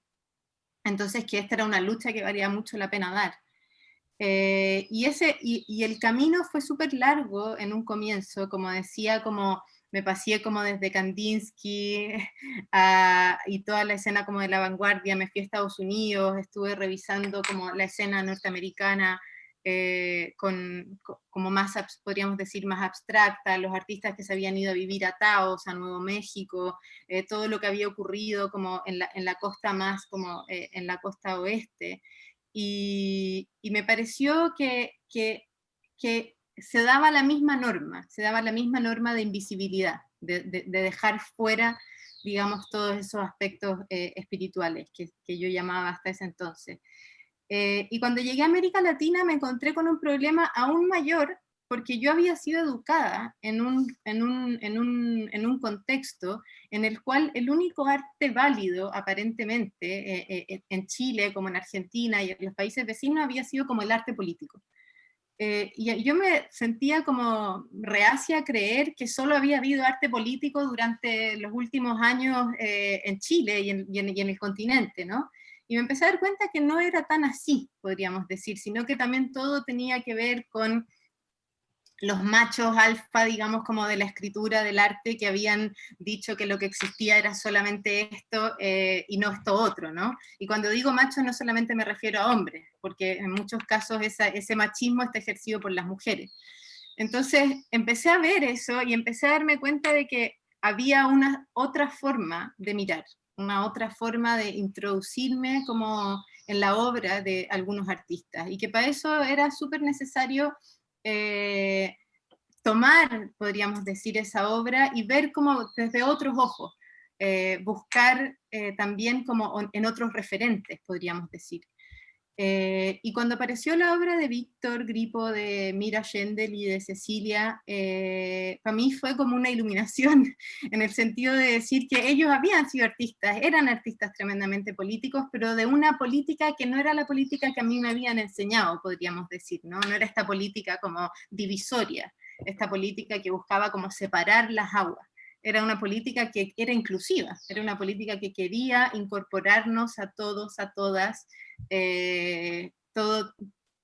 Entonces, que esta era una lucha que valía mucho la pena dar. Y el camino fue súper largo en un comienzo, como decía, me pasé como desde Kandinsky y toda la escena como de la vanguardia, me fui a Estados Unidos, estuve revisando como la escena norteamericana, como más, podríamos decir, más abstracta, los artistas que se habían ido a vivir a Taos, a Nuevo México, todo lo que había ocurrido como en la costa más, como en la costa oeste. Y me pareció que se daba la misma norma de invisibilidad, de dejar fuera, digamos, todos esos aspectos espirituales que yo llamaba hasta ese entonces. Y cuando llegué a América Latina me encontré con un problema aún mayor, porque yo había sido educada en un contexto en el cual el único arte válido, aparentemente, en Chile, como en Argentina y en los países vecinos, había sido como el arte político. Y yo me sentía como reacia a creer que solo había habido arte político durante los últimos años en Chile y en el continente, ¿no? Y me empecé a dar cuenta que no era tan así, podríamos decir, sino que también todo tenía que ver con los machos alfa, digamos, como de la escritura del arte, que habían dicho que lo que existía era solamente esto y no esto otro, ¿no? Y cuando digo macho no solamente me refiero a hombres, porque en muchos casos ese machismo está ejercido por las mujeres. Entonces empecé a ver eso y empecé a darme cuenta de que había una otra forma de mirar, una otra forma de introducirme como en la obra de algunos artistas, y que para eso era súper necesario tomar, podríamos decir, esa obra y ver como desde otros ojos, buscar también como en otros referentes, podríamos decir. Y cuando apareció la obra de Víctor Gripo, de Mira Schendel y de Cecilia, para mí fue como una iluminación, en el sentido de decir que ellos habían sido artistas, eran artistas tremendamente políticos, pero de una política que no era la política que a mí me habían enseñado, podríamos decir, ¿no? No era esta política como divisoria, esta política que buscaba como separar las aguas. Era una política que era inclusiva, era una política que quería incorporarnos a todos, a todas, todo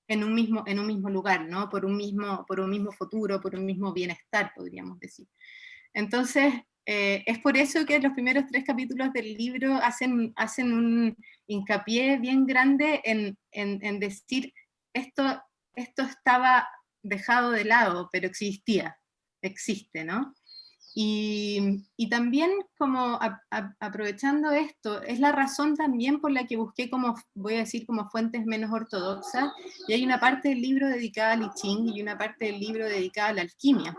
en un mismo lugar, ¿no? Por un mismo futuro, por un mismo bienestar, podríamos decir. Entonces, es por eso que los primeros 3 capítulos del libro hacen un hincapié bien grande en decir, esto estaba dejado de lado, pero existe, ¿no? Y también, como aprovechando esto, es la razón también por la que busqué, como voy a decir, como fuentes menos ortodoxas, y hay una parte del libro dedicada al I Ching y una parte del libro dedicada a la alquimia,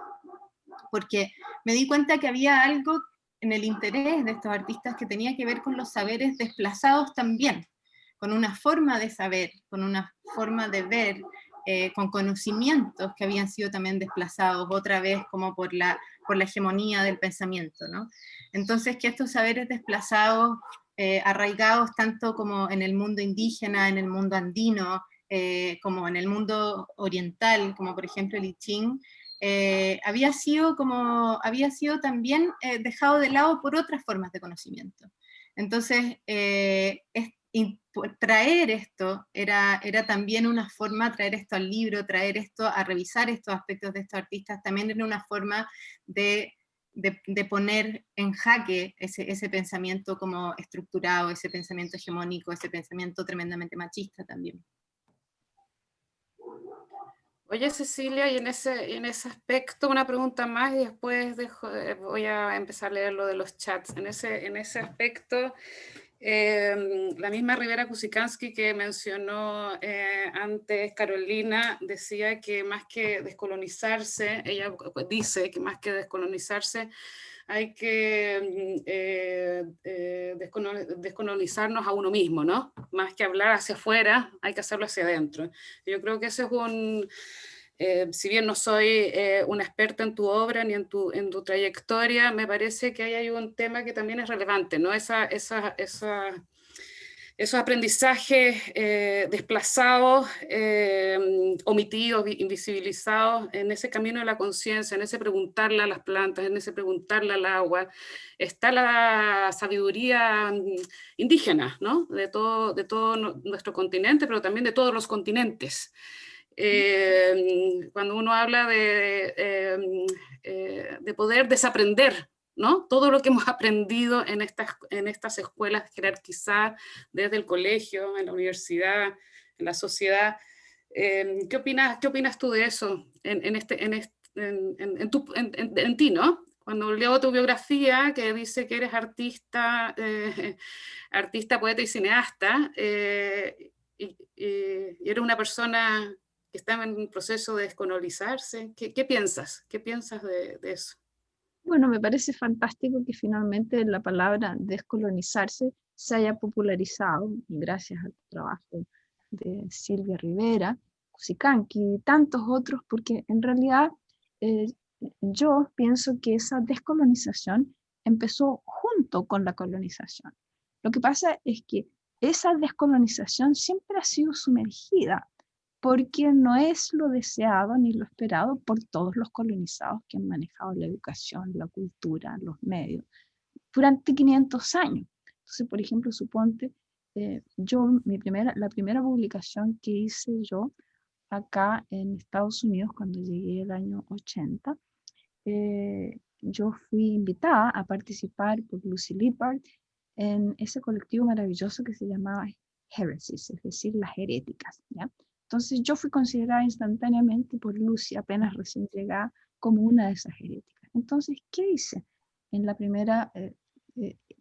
porque me di cuenta que había algo en el interés de estos artistas que tenía que ver con los saberes desplazados también, con una forma de saber, con una forma de ver, con conocimientos que habían sido también desplazados otra vez como por la hegemonía del pensamiento, ¿no? Entonces, que estos saberes desplazados, arraigados tanto como en el mundo indígena, en el mundo andino, como en el mundo oriental, como por ejemplo el I Ching, había sido también dejado de lado por otras formas de conocimiento. Entonces, traer esto era también una forma, traer esto al libro, traer esto a revisar estos aspectos de estos artistas, también era una forma de poner en jaque ese pensamiento como estructurado, ese pensamiento hegemónico, ese pensamiento tremendamente machista también.
Oye, Cecilia, y en ese aspecto una pregunta más y después voy a empezar a leer lo de los chats. En ese aspecto, la misma Rivera Kusikanski que mencionó antes Carolina decía que más que descolonizarse, ella dice que más que descolonizarse, hay que descolonizarnos a uno mismo, ¿no? Más que hablar hacia afuera, hay que hacerlo hacia adentro. Yo creo que ese es si bien no soy una experta en tu obra ni en tu trayectoria, me parece que ahí hay un tema que también es relevante, ¿no? Esos aprendizajes desplazados, omitidos, invisibilizados, en ese camino de la conciencia, en ese preguntarle a las plantas, en ese preguntarle al agua, está la sabiduría indígena, ¿no? De todo nuestro continente, pero también de todos los continentes. Cuando uno habla de poder desaprender, ¿no? Todo lo que hemos aprendido en estas escuelas jerarquizadas desde el colegio, en la universidad, en la sociedad. ¿Qué opinas tú de eso en ti, ¿no? Cuando leo tu biografía, que dice que eres artista, poeta y cineasta, y eres una persona que está en un proceso de descolonizarse. ¿Qué piensas? ¿Qué piensas de eso?
Bueno, me parece fantástico que finalmente la palabra descolonizarse se haya popularizado, gracias al trabajo de Silvia Rivera, Kusikanski y tantos otros, porque en realidad yo pienso que esa descolonización empezó junto con la colonización. Lo que pasa es que esa descolonización siempre ha sido sumergida, porque no es lo deseado ni lo esperado por todos los colonizados que han manejado la educación, la cultura, los medios, durante 500 años. Entonces, por ejemplo, suponte, la primera publicación que hice yo acá en Estados Unidos cuando llegué el año 80, yo fui invitada a participar por Lucy Lippard en ese colectivo maravilloso que se llamaba Heresies, es decir, las heréticas, ¿ya? Entonces yo fui considerada instantáneamente por Lucy, apenas recién llegada, como una de esas heréticas. Entonces, ¿qué hice? En la primera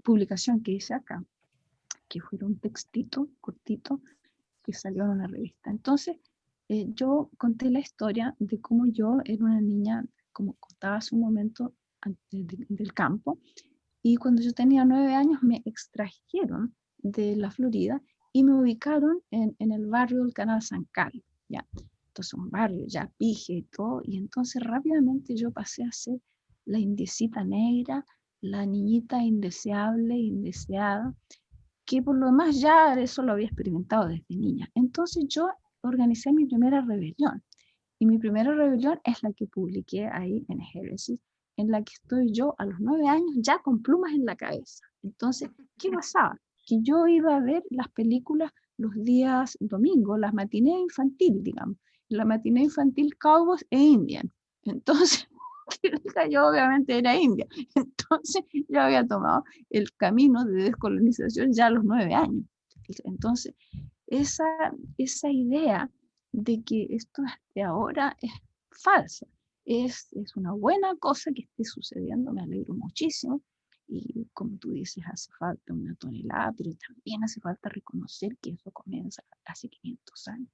publicación que hice acá, que fue un textito cortito que salió en una revista. Entonces, yo conté la historia de cómo yo era una niña, como contaba hace un momento, del campo, y cuando yo tenía 9 años me extrajeron de la Florida y me ubicaron en el barrio del Canal San Carlos, ¿ya? Entonces un barrio ya pije y todo, y entonces rápidamente yo pasé a ser la indiecita negra, la niñita indeseable, indeseada, que por lo demás ya eso lo había experimentado desde niña. Entonces yo organicé mi primera rebelión, y mi primera rebelión es la que publiqué ahí en Heresis, en la que estoy yo a los 9 años ya con plumas en la cabeza. Entonces, ¿qué pasaba? Que yo iba a ver las películas los días domingos, las matinés infantil, digamos, la matiné infantil Cowboys e Indian. Entonces, yo obviamente era india. Entonces, yo había tomado el camino de descolonización ya a los 9 años. Entonces, esa idea de que esto de ahora es falsa. Es una buena cosa que esté sucediendo, me alegro muchísimo. Y como tú dices, hace falta una tonelada, pero también hace falta reconocer que eso comienza hace 500 años.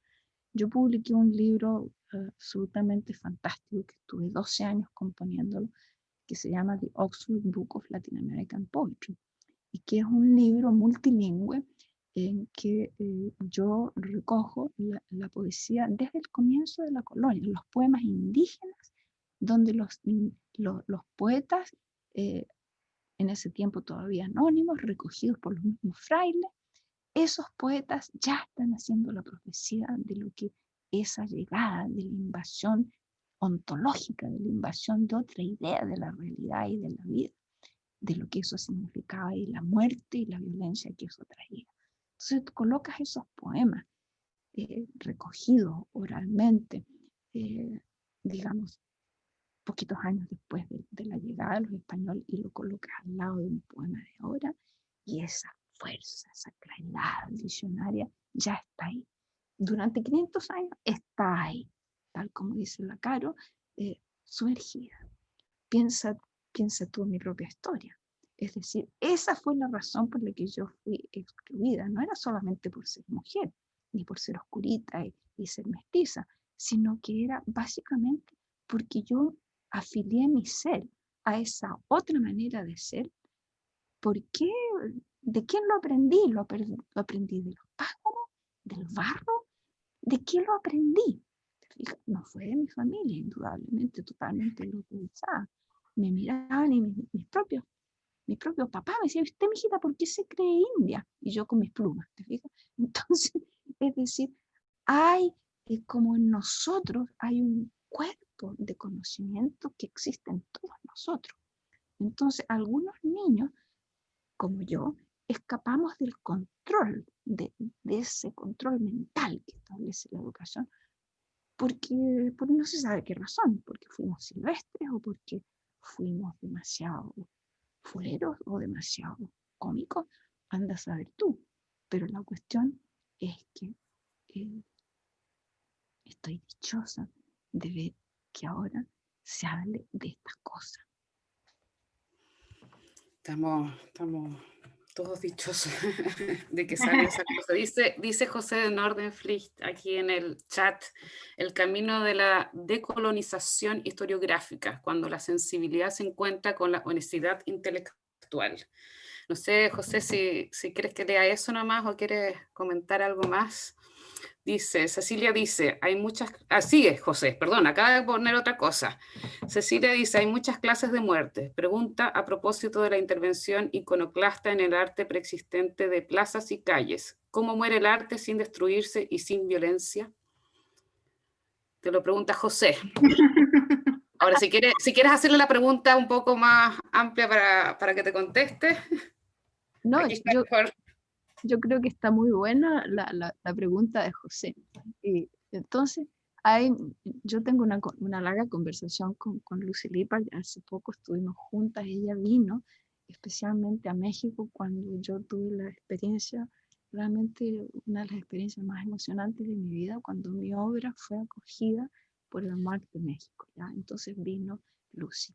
Yo publiqué un libro absolutamente fantástico que estuve 12 años componiéndolo, que se llama The Oxford Book of Latin American Poetry, y que es un libro multilingüe en que yo recojo la poesía desde el comienzo de la colonia, los poemas indígenas, donde los poetas, en ese tiempo todavía anónimos, recogidos por los mismos frailes, esos poetas ya están haciendo la profecía de lo que esa llegada de la invasión ontológica, de la invasión de otra idea de la realidad y de la vida, de lo que eso significaba y la muerte y la violencia que eso traía. Entonces tú colocas esos poemas recogidos oralmente, digamos, poquitos años después de la llegada de los españoles, y lo colocas al lado de un poema de ahora, y esa fuerza, esa claridad visionaria ya está ahí. Durante 500 años está ahí, tal como dice la Caro, sumergida. Piensa tú en mi propia historia. Es decir, esa fue la razón por la que yo fui excluida. No era solamente por ser mujer, ni por ser oscurita y ser mestiza, sino que era básicamente porque yo afilié mi ser a esa otra manera de ser. ¿Por qué? ¿De quién lo aprendí? ¿Lo aprendí de los pájaros? ¿Del barro? ¿De quién lo aprendí? No fue de mi familia, indudablemente, totalmente localizada. Me miraban y mis propios papás me decían: usted, mijita, ¿por qué se cree india? Y yo con mis plumas, ¿te fijas? Entonces, es decir, hay, como en nosotros, hay un cuerpo de conocimiento que existe en todos nosotros. Entonces, algunos niños, como yo, escapamos del control, de ese control mental que establece la educación, porque no se sabe qué razón, porque fuimos silvestres o porque fuimos demasiado fuleros o demasiado cómicos, anda a saber tú. Pero la cuestión es que estoy dichosa de ver que ahora se hable de estas cosas.
Estamos todos dichosos de que salga esa cosa. Dice José de Nordenflicht aquí en el chat: el camino de la decolonización historiográfica, cuando la sensibilidad se encuentra con la honestidad intelectual. No sé, José, si quieres que lea eso nomás o quieres comentar algo más. Cecilia dice, hay muchas... sigue, José, perdón, acaba de poner otra cosa. Cecilia dice, hay muchas clases de muerte. Pregunta a propósito de la intervención iconoclasta en el arte preexistente de plazas y calles. ¿Cómo muere el arte sin destruirse y sin violencia? Te lo pregunta José. Ahora, si quieres hacerle la pregunta un poco más amplia para que te conteste.
No,
aquí está mejor.
Yo creo que está muy buena la pregunta de José. Y entonces, yo tengo una larga conversación con Lucy Lippard. Hace poco estuvimos juntas. Ella vino especialmente a México cuando yo tuve la experiencia, realmente una de las experiencias más emocionantes de mi vida, cuando mi obra fue acogida por el MAC de México, ¿ya? Entonces vino Lucy.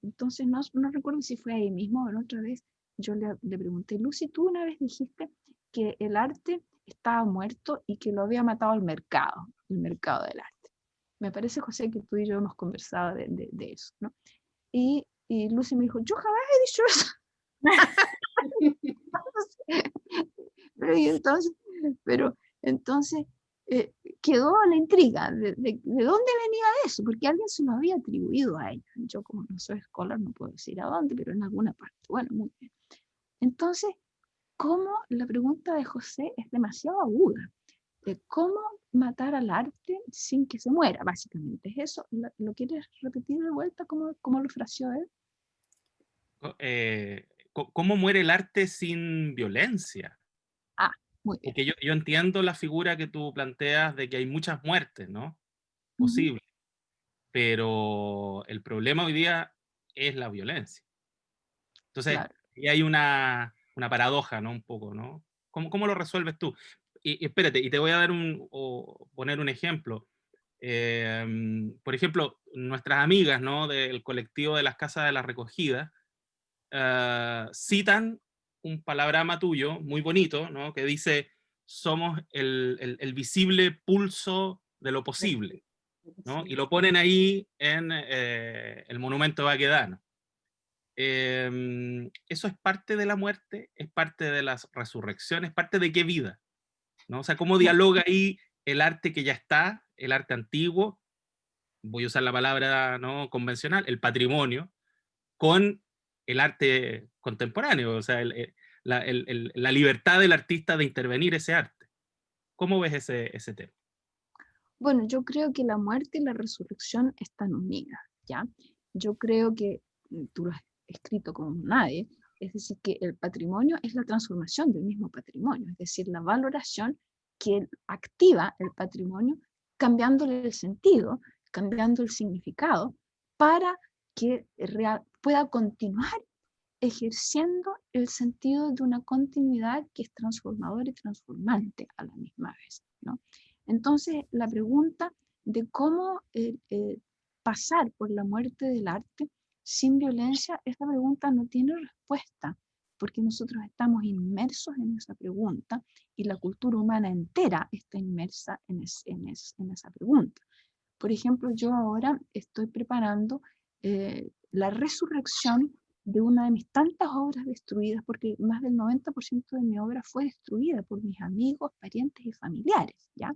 Entonces no recuerdo si fue ahí mismo o en otra vez. Yo le pregunté: Lucy, tú una vez dijiste que el arte estaba muerto y que lo había matado el mercado del arte. Me parece, José, que tú y yo hemos conversado de eso, ¿no? Y Lucy me dijo: yo jamás he dicho eso. Pero y entonces Pero entonces quedó la intriga de dónde venía eso, porque alguien se lo había atribuido a ella. Yo como no soy escolar no puedo decir a dónde, pero en alguna parte. Bueno, muy bien. Entonces, ¿cómo? La pregunta de José es demasiado aguda. ¿Cómo matar al arte sin que se muera? Básicamente es eso. ¿Lo quieres repetir de vuelta? ¿Cómo lo fraseó él?
¿Cómo muere el arte sin violencia?
Ah, muy bien.
Porque yo entiendo la figura que tú planteas de que hay muchas muertes, ¿no?
Ujú.
Posibles. Pero el problema hoy día es la violencia. Entonces,
Claro.
ahí hay una paradoja, ¿no? Un poco, ¿no? ¿Cómo lo resuelves tú? Y espérate, y te voy a dar poner un ejemplo. Por ejemplo, nuestras amigas, ¿no? Del colectivo de las Casas de la Recogida, citan un palabrama tuyo muy bonito, ¿no? Que dice, somos el visible pulso de lo posible, ¿no? Y lo ponen ahí en el monumento Baquedano. Eso es parte de la muerte, es parte de la resurrección, es parte de qué vida, ¿no? O sea, cómo dialoga ahí el arte que ya está, el arte antiguo, voy a usar la palabra, ¿no?, convencional, el patrimonio, con el arte contemporáneo, o sea, la libertad del artista de intervenir ese arte. ¿Cómo ves ese tema?
Bueno, yo creo que la muerte y la resurrección están unidas, ¿ya? Yo creo que tú lo has escrito como nadie, es decir, que el patrimonio es la transformación del mismo patrimonio, es decir, la valoración que activa el patrimonio cambiándole el sentido, cambiando el significado, para que pueda continuar ejerciendo el sentido de una continuidad que es transformadora y transformante a la misma vez, ¿no? Entonces, la pregunta de cómo pasar por la muerte del arte sin violencia, esta pregunta no tiene respuesta, porque nosotros estamos inmersos en esa pregunta y la cultura humana entera está inmersa en esa pregunta. Por ejemplo, yo ahora estoy preparando la resurrección de una de mis tantas obras destruidas, porque más del 90% de mi obra fue destruida por mis amigos, parientes y familiares, ¿ya?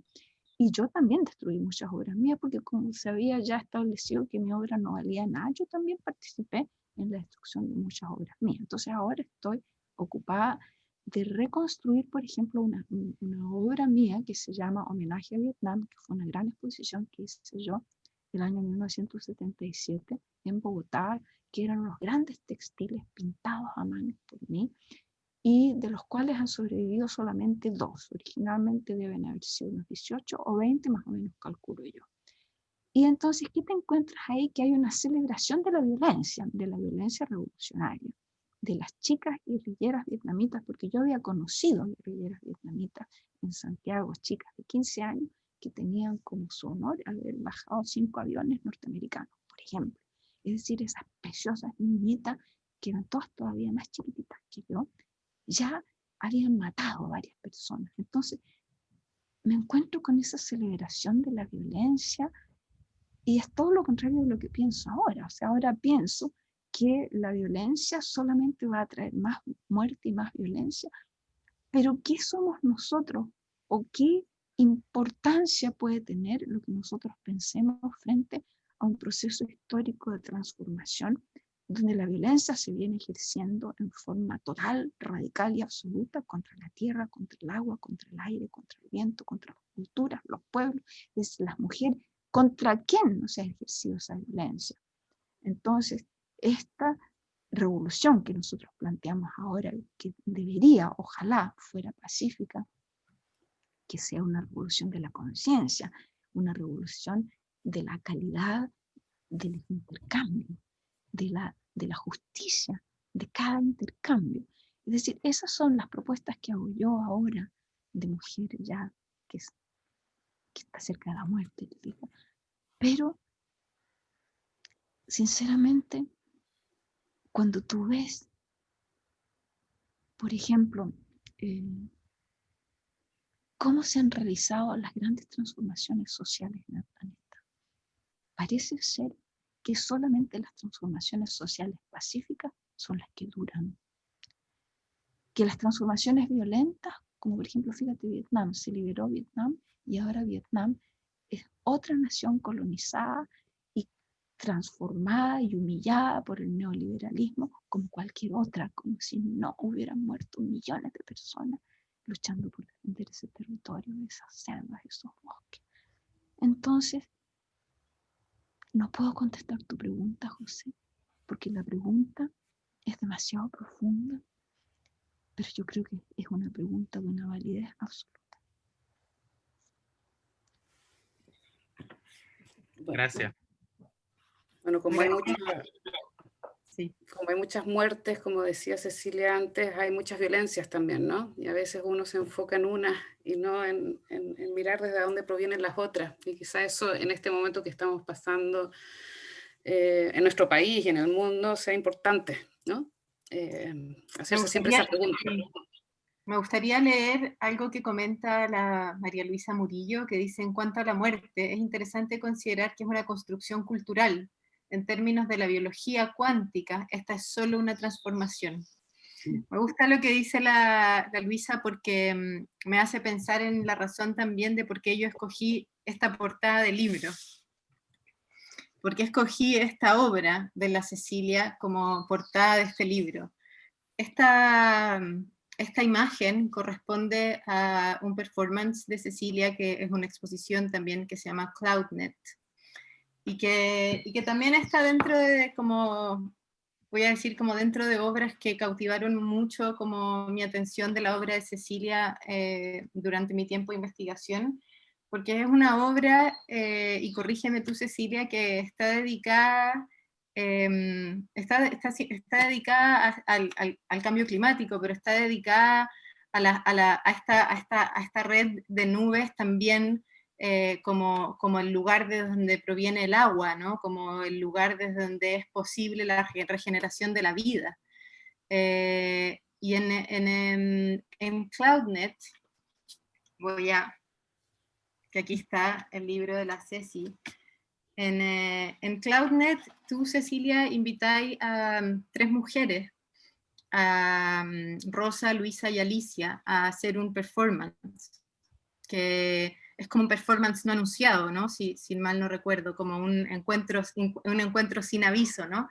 Y yo también destruí muchas obras mías, porque como se había ya establecido que mi obra no valía nada, yo también participé en la destrucción de muchas obras mías. Entonces ahora estoy ocupada de reconstruir, por ejemplo, una obra mía que se llama Homenaje a Vietnam, que fue una gran exposición que hice yo el año 1977 en Bogotá, que eran los grandes textiles pintados a mano por mí, y de los cuales han sobrevivido solamente 2. Originalmente deben haber sido unos 18 o 20, más o menos calculo yo. Y entonces, ¿qué te encuentras ahí? Que hay una celebración de la violencia revolucionaria, de las chicas guerrilleras vietnamitas, porque yo había conocido guerrilleras vietnamitas en Santiago, chicas de 15 años, que tenían como su honor haber bajado 5 aviones norteamericanos, por ejemplo. Es decir, esas preciosas niñitas, que eran todas todavía más chiquititas que yo, ya habían matado a varias personas. Entonces, me encuentro con esa celebración de la violencia y es todo lo contrario de lo que pienso ahora. O sea, ahora pienso que la violencia solamente va a traer más muerte y más violencia, pero ¿qué somos nosotros o qué importancia puede tener lo que nosotros pensemos frente a un proceso histórico de transformación donde la violencia se viene ejerciendo en forma total, radical y absoluta contra la tierra, contra el agua, contra el aire, contra el viento, contra las culturas, los pueblos, las mujeres? ¿Contra quién no se ha ejercido esa violencia? Entonces, esta revolución que nosotros planteamos ahora, que debería, ojalá, fuera pacífica, que sea una revolución de la conciencia, una revolución de la calidad del intercambio, de la justicia, de cada intercambio. Es decir, esas son las propuestas que hago yo ahora de mujer ya que está cerca de la muerte. Pero, sinceramente, cuando tú ves, por ejemplo, cómo se han realizado las grandes transformaciones sociales en el planeta, parece ser que solamente las transformaciones sociales pacíficas son las que duran. Que las transformaciones violentas Como por ejemplo, fíjate, Vietnam, se liberó Vietnam y ahora Vietnam es otra nación colonizada y transformada y humillada por el neoliberalismo como cualquier otra, como si no hubieran muerto millones de personas luchando por defender ese territorio, esas selvas, esos bosques. Entonces, no puedo contestar tu pregunta, José, porque la pregunta es demasiado profunda, pero yo creo que es una pregunta de una validez absoluta.
Gracias.
Bueno, como hay muchas muertes, como decía Cecilia antes, hay muchas violencias también, ¿no? Y a veces uno se enfoca en una y no en mirar desde dónde provienen las otras. Y quizá eso en este momento que estamos pasando en nuestro país y en el mundo sea importante, ¿no? Hacerse siempre esa pregunta.
Me gustaría leer algo que comenta la María Luisa Murillo, que dice: en cuanto a la muerte, es interesante considerar que es una construcción cultural. En términos de la biología cuántica, esta es solo una transformación. Me gusta lo que dice la Luisa porque me hace pensar en la razón también de por qué yo escogí esta portada del libro. Porque escogí esta obra de la Cecilia como portada de este libro. Esta imagen corresponde a un performance de Cecilia, que es una exposición también que se llama Cloudnet, y que también está dentro de, como, voy a decir, como dentro de obras que cautivaron mucho como mi atención de la obra de Cecilia durante mi tiempo de investigación, porque es una obra, y corrígeme tú, Cecilia, que está dedicada... está dedicada al cambio climático, pero está dedicada a esta red de nubes también, como el lugar de donde proviene el agua, ¿no? Como el lugar desde donde es posible la regeneración de la vida. Y en Cloudnet, que aquí está el libro de la Ceci. En Cloudnet, tú, Cecilia, invitáis a 3 mujeres, a Rosa, Luisa y Alicia, a hacer un performance, que es como un performance no anunciado, ¿no? Si mal no recuerdo, como un encuentro sin aviso, ¿no?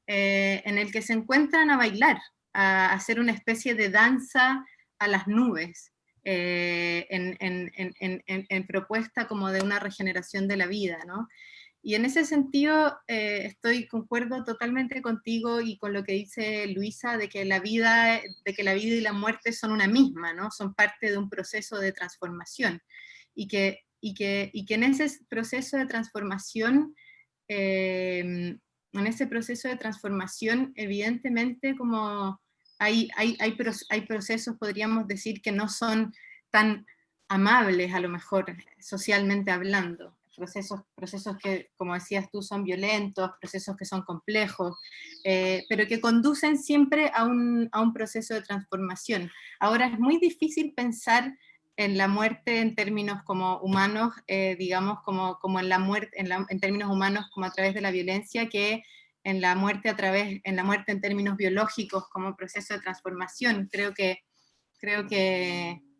En el que se encuentran a bailar, a hacer una especie de danza a las nubes, en propuesta como de una regeneración de la vida, ¿no? Y en ese sentido concuerdo totalmente contigo y con lo que dice Luisa, de que la vida y la muerte son una misma, ¿no? Son parte de un proceso de transformación. Y que en ese proceso de transformación, evidentemente, como hay procesos, podríamos decir, que no son tan amables, a lo mejor, socialmente hablando. Procesos que, como decías tú, son violentos, procesos que son complejos, pero que conducen siempre a un proceso de transformación. Ahora, es muy difícil pensar en la muerte en términos como humanos, digamos, como en la muerte, en términos humanos, como a través de la violencia, que en la muerte en términos biológicos como proceso de transformación. Creo que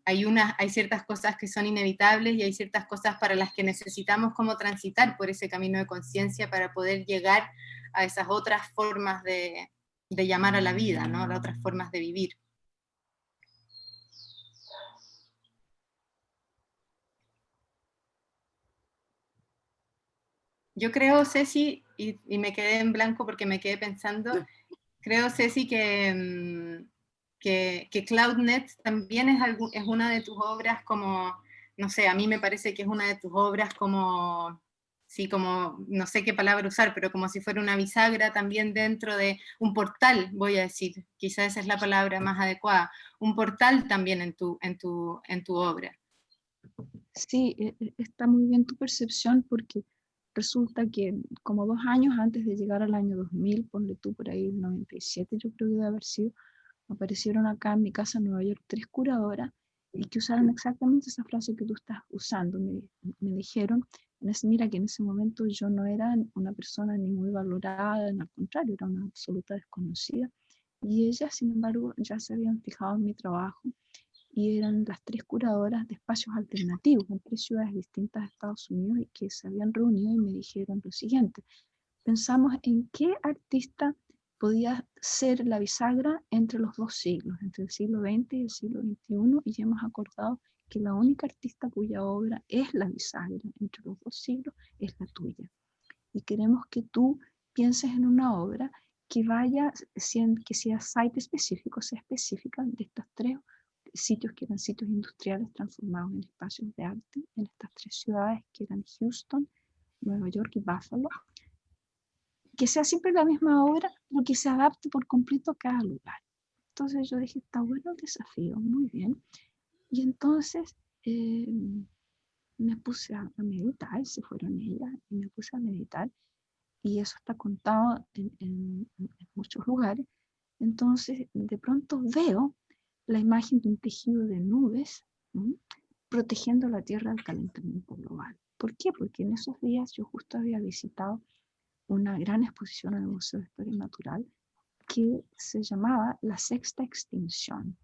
hay ciertas cosas que son inevitables y hay ciertas cosas para las que necesitamos como transitar por ese camino de conciencia para poder llegar a esas otras formas de llamar a la vida, ¿no? Las otras formas de vivir. Yo creo, Ceci, y me quedé en blanco porque me quedé pensando, creo, Ceci, que Cloudnet también es una de tus obras como, no sé, a mí me parece que es una de tus obras como, sí, como, no sé qué palabra usar, pero como si fuera una bisagra también dentro de un portal, voy a decir, quizás esa es la palabra más adecuada, un portal también en tu obra.
Sí, está muy bien tu percepción porque resulta que como 2 años antes de llegar al año 2000, ponle tú por ahí el 97, yo creo que debe haber sido, aparecieron acá en mi casa en Nueva York 3 curadoras y que usaron exactamente esa frase que tú estás usando. Me dijeron, mira que en ese momento yo no era una persona ni muy valorada, al contrario, era una absoluta desconocida. Y ellas, sin embargo, ya se habían fijado en mi trabajo y eran las 3 curadoras de espacios alternativos en 3 ciudades distintas de Estados Unidos y que se habían reunido y me dijeron lo siguiente: pensamos en qué artista podía ser la bisagra entre los 2 siglos, entre el siglo XX y el siglo XXI, y hemos acordado que la única artista cuya obra es la bisagra entre los 2 siglos es la tuya. Y queremos que tú pienses en una obra que vaya, que sea site específico, sea específica de estos 3 sitios que eran sitios industriales transformados en espacios de arte, en estas 3 ciudades que eran Houston, Nueva York y Buffalo, que sea siempre la misma obra, pero que se adapte por completo a cada lugar. Entonces yo dije, está bueno el desafío, muy bien. Y entonces me puse a meditar, se fueron ellas, y me puse a meditar, y eso está contado en muchos lugares. Entonces de pronto veo la imagen de un tejido de nubes, ¿sí?, protegiendo la Tierra del calentamiento global. ¿Por qué? Porque en esos días yo justo había visitado una gran exposición en el Museo de Historia Natural que se llamaba La Sexta Extinción,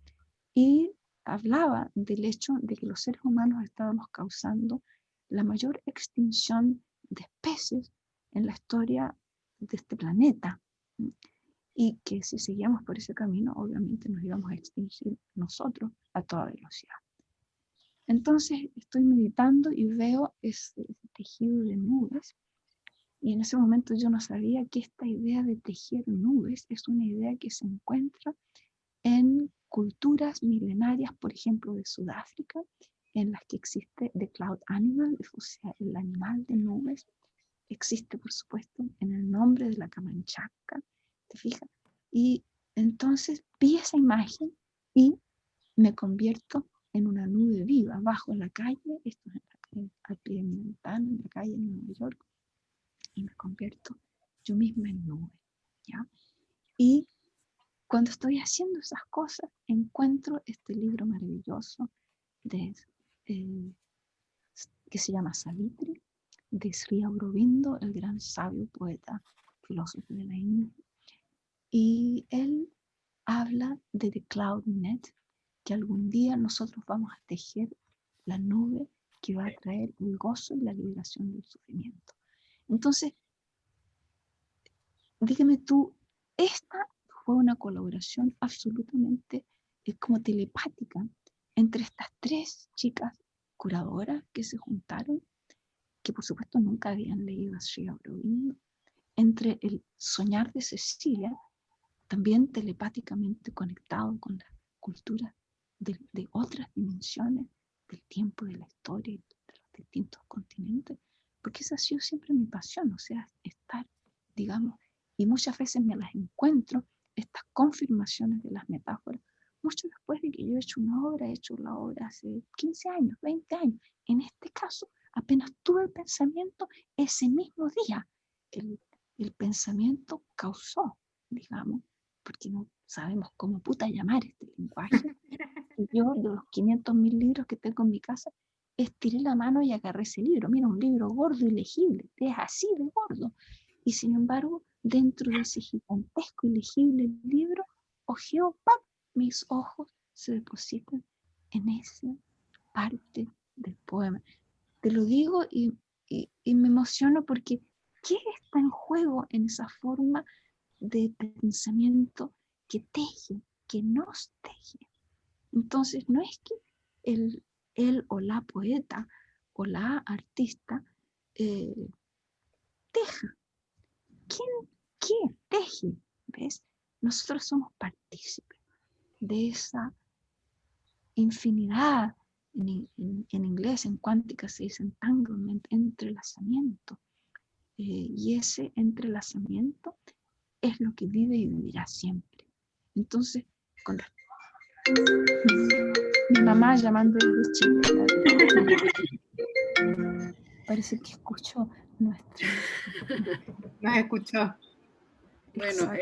y hablaba del hecho de que los seres humanos estábamos causando la mayor extinción de especies en la historia de este planeta, y que si seguíamos por ese camino obviamente nos íbamos a extinguir nosotros a toda velocidad. Entonces estoy meditando y veo ese tejido de nubes. Y en ese momento yo no sabía que esta idea de tejer nubes es una idea que se encuentra en culturas milenarias, por ejemplo, de Sudáfrica, en las que existe The Cloud Animal, o sea, el animal de nubes. Existe, por supuesto, en el nombre de la Camanchaca, ¿te fijas? Y entonces vi esa imagen y me convierto en una nube viva, bajo en la calle, esto es al pie de mi ventana, en la calle en Nueva York, y me convierto yo misma en nube, ¿ya? Y cuando estoy haciendo esas cosas, encuentro este libro maravilloso de, que se llama Savitri, de Sri Aurobindo, el gran sabio poeta, filósofo de la India. Y él habla de The Cloud Net, que algún día nosotros vamos a tejer la nube que va a traer el gozo y la liberación del sufrimiento. Entonces, dígame tú, esta fue una colaboración absolutamente como telepática entre estas 3 chicas curadoras que se juntaron, que por supuesto nunca habían leído a Sri Aurobindo, entre el soñar de Cecilia, también telepáticamente conectado con la cultura de otras dimensiones del tiempo, de la historia y de los distintos continentes, porque esa ha sido siempre mi pasión, o sea, estar, digamos, y muchas veces me las encuentro, estas confirmaciones de las metáforas, mucho después de que yo he hecho la obra hace 15 años, 20 años. En este caso, apenas tuve el pensamiento, ese mismo día, el pensamiento causó, digamos, porque no sabemos cómo puta llamar este lenguaje. Y yo, de los 500.000 libros que tengo en mi casa, estiré la mano y agarré ese libro. Mira, un libro gordo y legible, es así de gordo. Y sin embargo, dentro de ese gigantesco y legible libro, ojeo, ¡pam!, mis ojos se depositan en esa parte del poema. Te lo digo y me emociono porque ¿qué está en juego en esa forma de pensamiento que teje, que nos teje? Entonces, no es que él o la poeta o la artista teja. ¿Qué teje? ¿Ves? Nosotros somos partícipes de esa infinidad, en inglés, en cuántica se dice entanglement, entrelazamiento. Y ese entrelazamiento es lo que vive y vivirá siempre. Entonces, mi mamá llamando desde Chile. Parece que escucho nuestro...
Nos escuchó.
Bueno,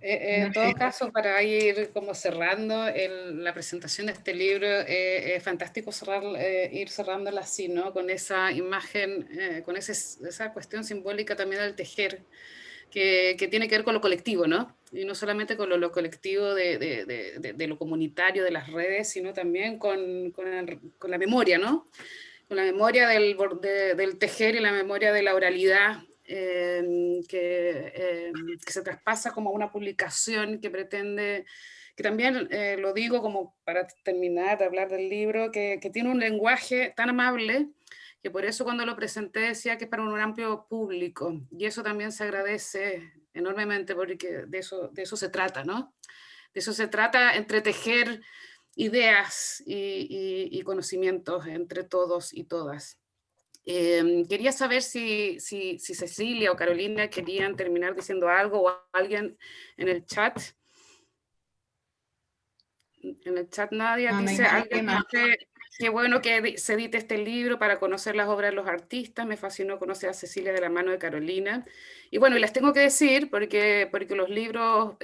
en todo caso, para ir como cerrando la presentación de este libro, es fantástico ir cerrándola así, ¿no? Con esa imagen, con esa cuestión simbólica también del tejer, que tiene que ver con lo colectivo, ¿no? Y no solamente con lo colectivo de lo comunitario, de las redes, sino también con la memoria, ¿no? Con la memoria del tejer y la memoria de la oralidad, que se traspasa como una publicación que pretende, que también lo digo como para terminar de hablar del libro, que tiene un lenguaje tan amable, que por eso cuando lo presenté decía que es para un amplio público, y eso también se agradece enormemente, porque de eso se trata, ¿no? De eso se trata, entretejer ideas y conocimientos entre todos y todas. Quería saber si Cecilia o Carolina querían terminar diciendo algo, o alguien en el chat. En el chat Nadia
No, no hay
dice,
nadie
alguien
más.
dice, qué bueno que se edite este libro para conocer las obras de los artistas, me fascinó conocer a Cecilia de la mano de Carolina. Y bueno, y les tengo que decir, porque los libros,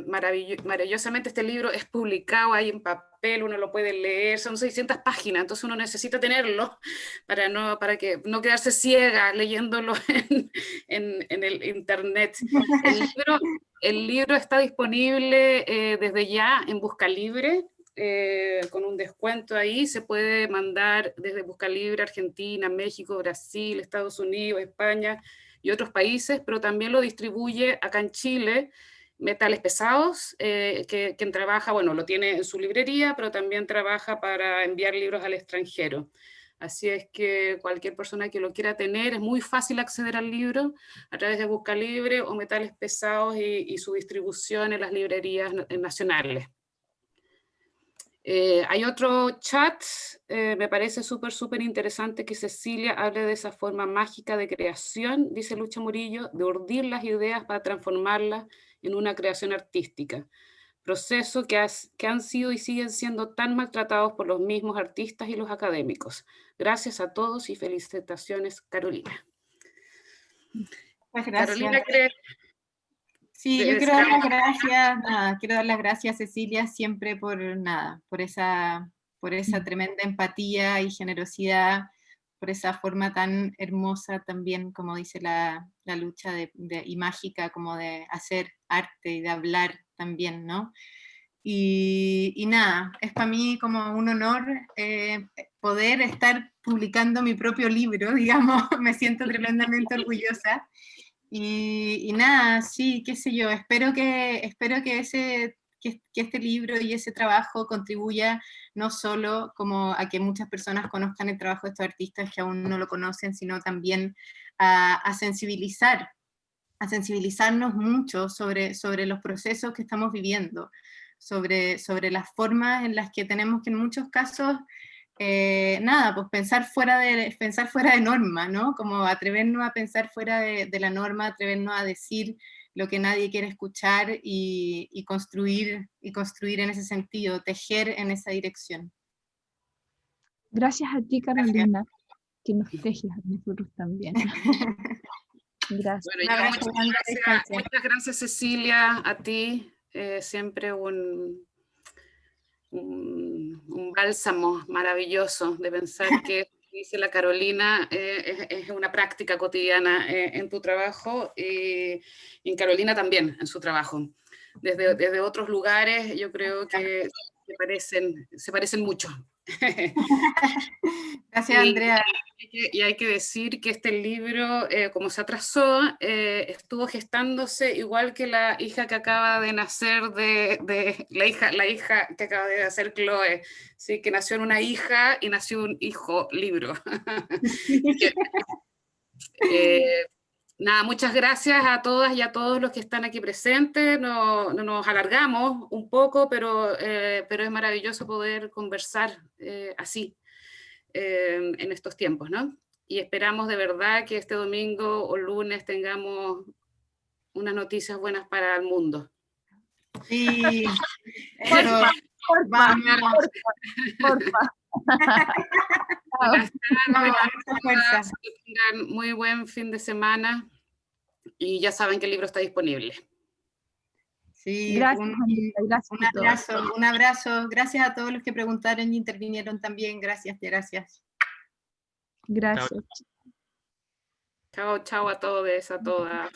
maravillosamente este libro es publicado ahí en papel, uno lo puede leer, son 600 páginas, entonces uno necesita tenerlo para que no quedarse ciega leyéndolo en el internet. El libro está disponible desde ya en Buscalibre, con un descuento ahí, se puede mandar desde Buscalibre, Argentina, México, Brasil, Estados Unidos, España y otros países, pero también lo distribuye acá en Chile, Metales Pesados, quien trabaja, bueno, lo tiene en su librería, pero también trabaja para enviar libros al extranjero. Así es que cualquier persona que lo quiera tener, es muy fácil acceder al libro a través de Buscalibre o Metales Pesados y su distribución en las librerías nacionales. Hay otro chat, me parece súper interesante que Cecilia hable de esa forma mágica de creación, dice Lucha Murillo, de urdir las ideas para transformarlas en una creación artística. Proceso que han sido y siguen siendo tan maltratados por los mismos artistas y los académicos. Gracias a todos y felicitaciones, Carolina.
Pues gracias.
Carolina cree...
Sí, yo quiero dar las gracias, quiero dar las gracias, Cecilia, siempre por esa tremenda empatía y generosidad, por esa forma tan hermosa también, como dice la lucha y mágica, como de hacer arte y de hablar también, ¿no? Y nada, es para mí como un honor poder estar publicando mi propio libro, digamos, me siento tremendamente orgullosa. Y nada, sí, qué sé yo, espero que este libro y ese trabajo contribuya no solo como a que muchas personas conozcan el trabajo de estos artistas que aún no lo conocen, sino también a sensibilizarnos mucho sobre los procesos que estamos viviendo, sobre las formas en las que tenemos que en muchos casos pues pensar fuera de norma, ¿no? Como atrevernos a pensar fuera de la norma, atrevernos a decir lo que nadie quiere escuchar y construir en ese sentido, tejer en esa dirección.
Gracias a ti, Carolina, que nos tejes a nosotros también. Gracias.
Bueno, muchas gracias, Cecilia, a ti, siempre un bálsamo maravilloso de pensar que, dice la Carolina, es una práctica cotidiana en tu trabajo y en Carolina también en su trabajo. Desde otros lugares yo creo que se parecen mucho.
Gracias, Andrea.
Y hay que decir que este libro, como se atrasó, estuvo gestándose igual que la hija que acaba de nacer la hija que acaba de nacer Chloe, ¿sí? Que nació en una hija y nació un hijo libro. Nada, muchas gracias a todas y a todos los que están aquí presentes. No nos alargamos un poco, pero es maravilloso poder conversar así en estos tiempos, ¿no? Y esperamos de verdad que este domingo o lunes tengamos unas noticias buenas para el mundo.
Sí,
Porfa.
Buenas tardes, que tengan muy buen fin de semana y ya saben que el libro está disponible.
Sí,
Gracias,
un abrazo. Gracias a todos los que preguntaron y intervinieron también. Gracias.
Gracias.
Chao a todos, a todas.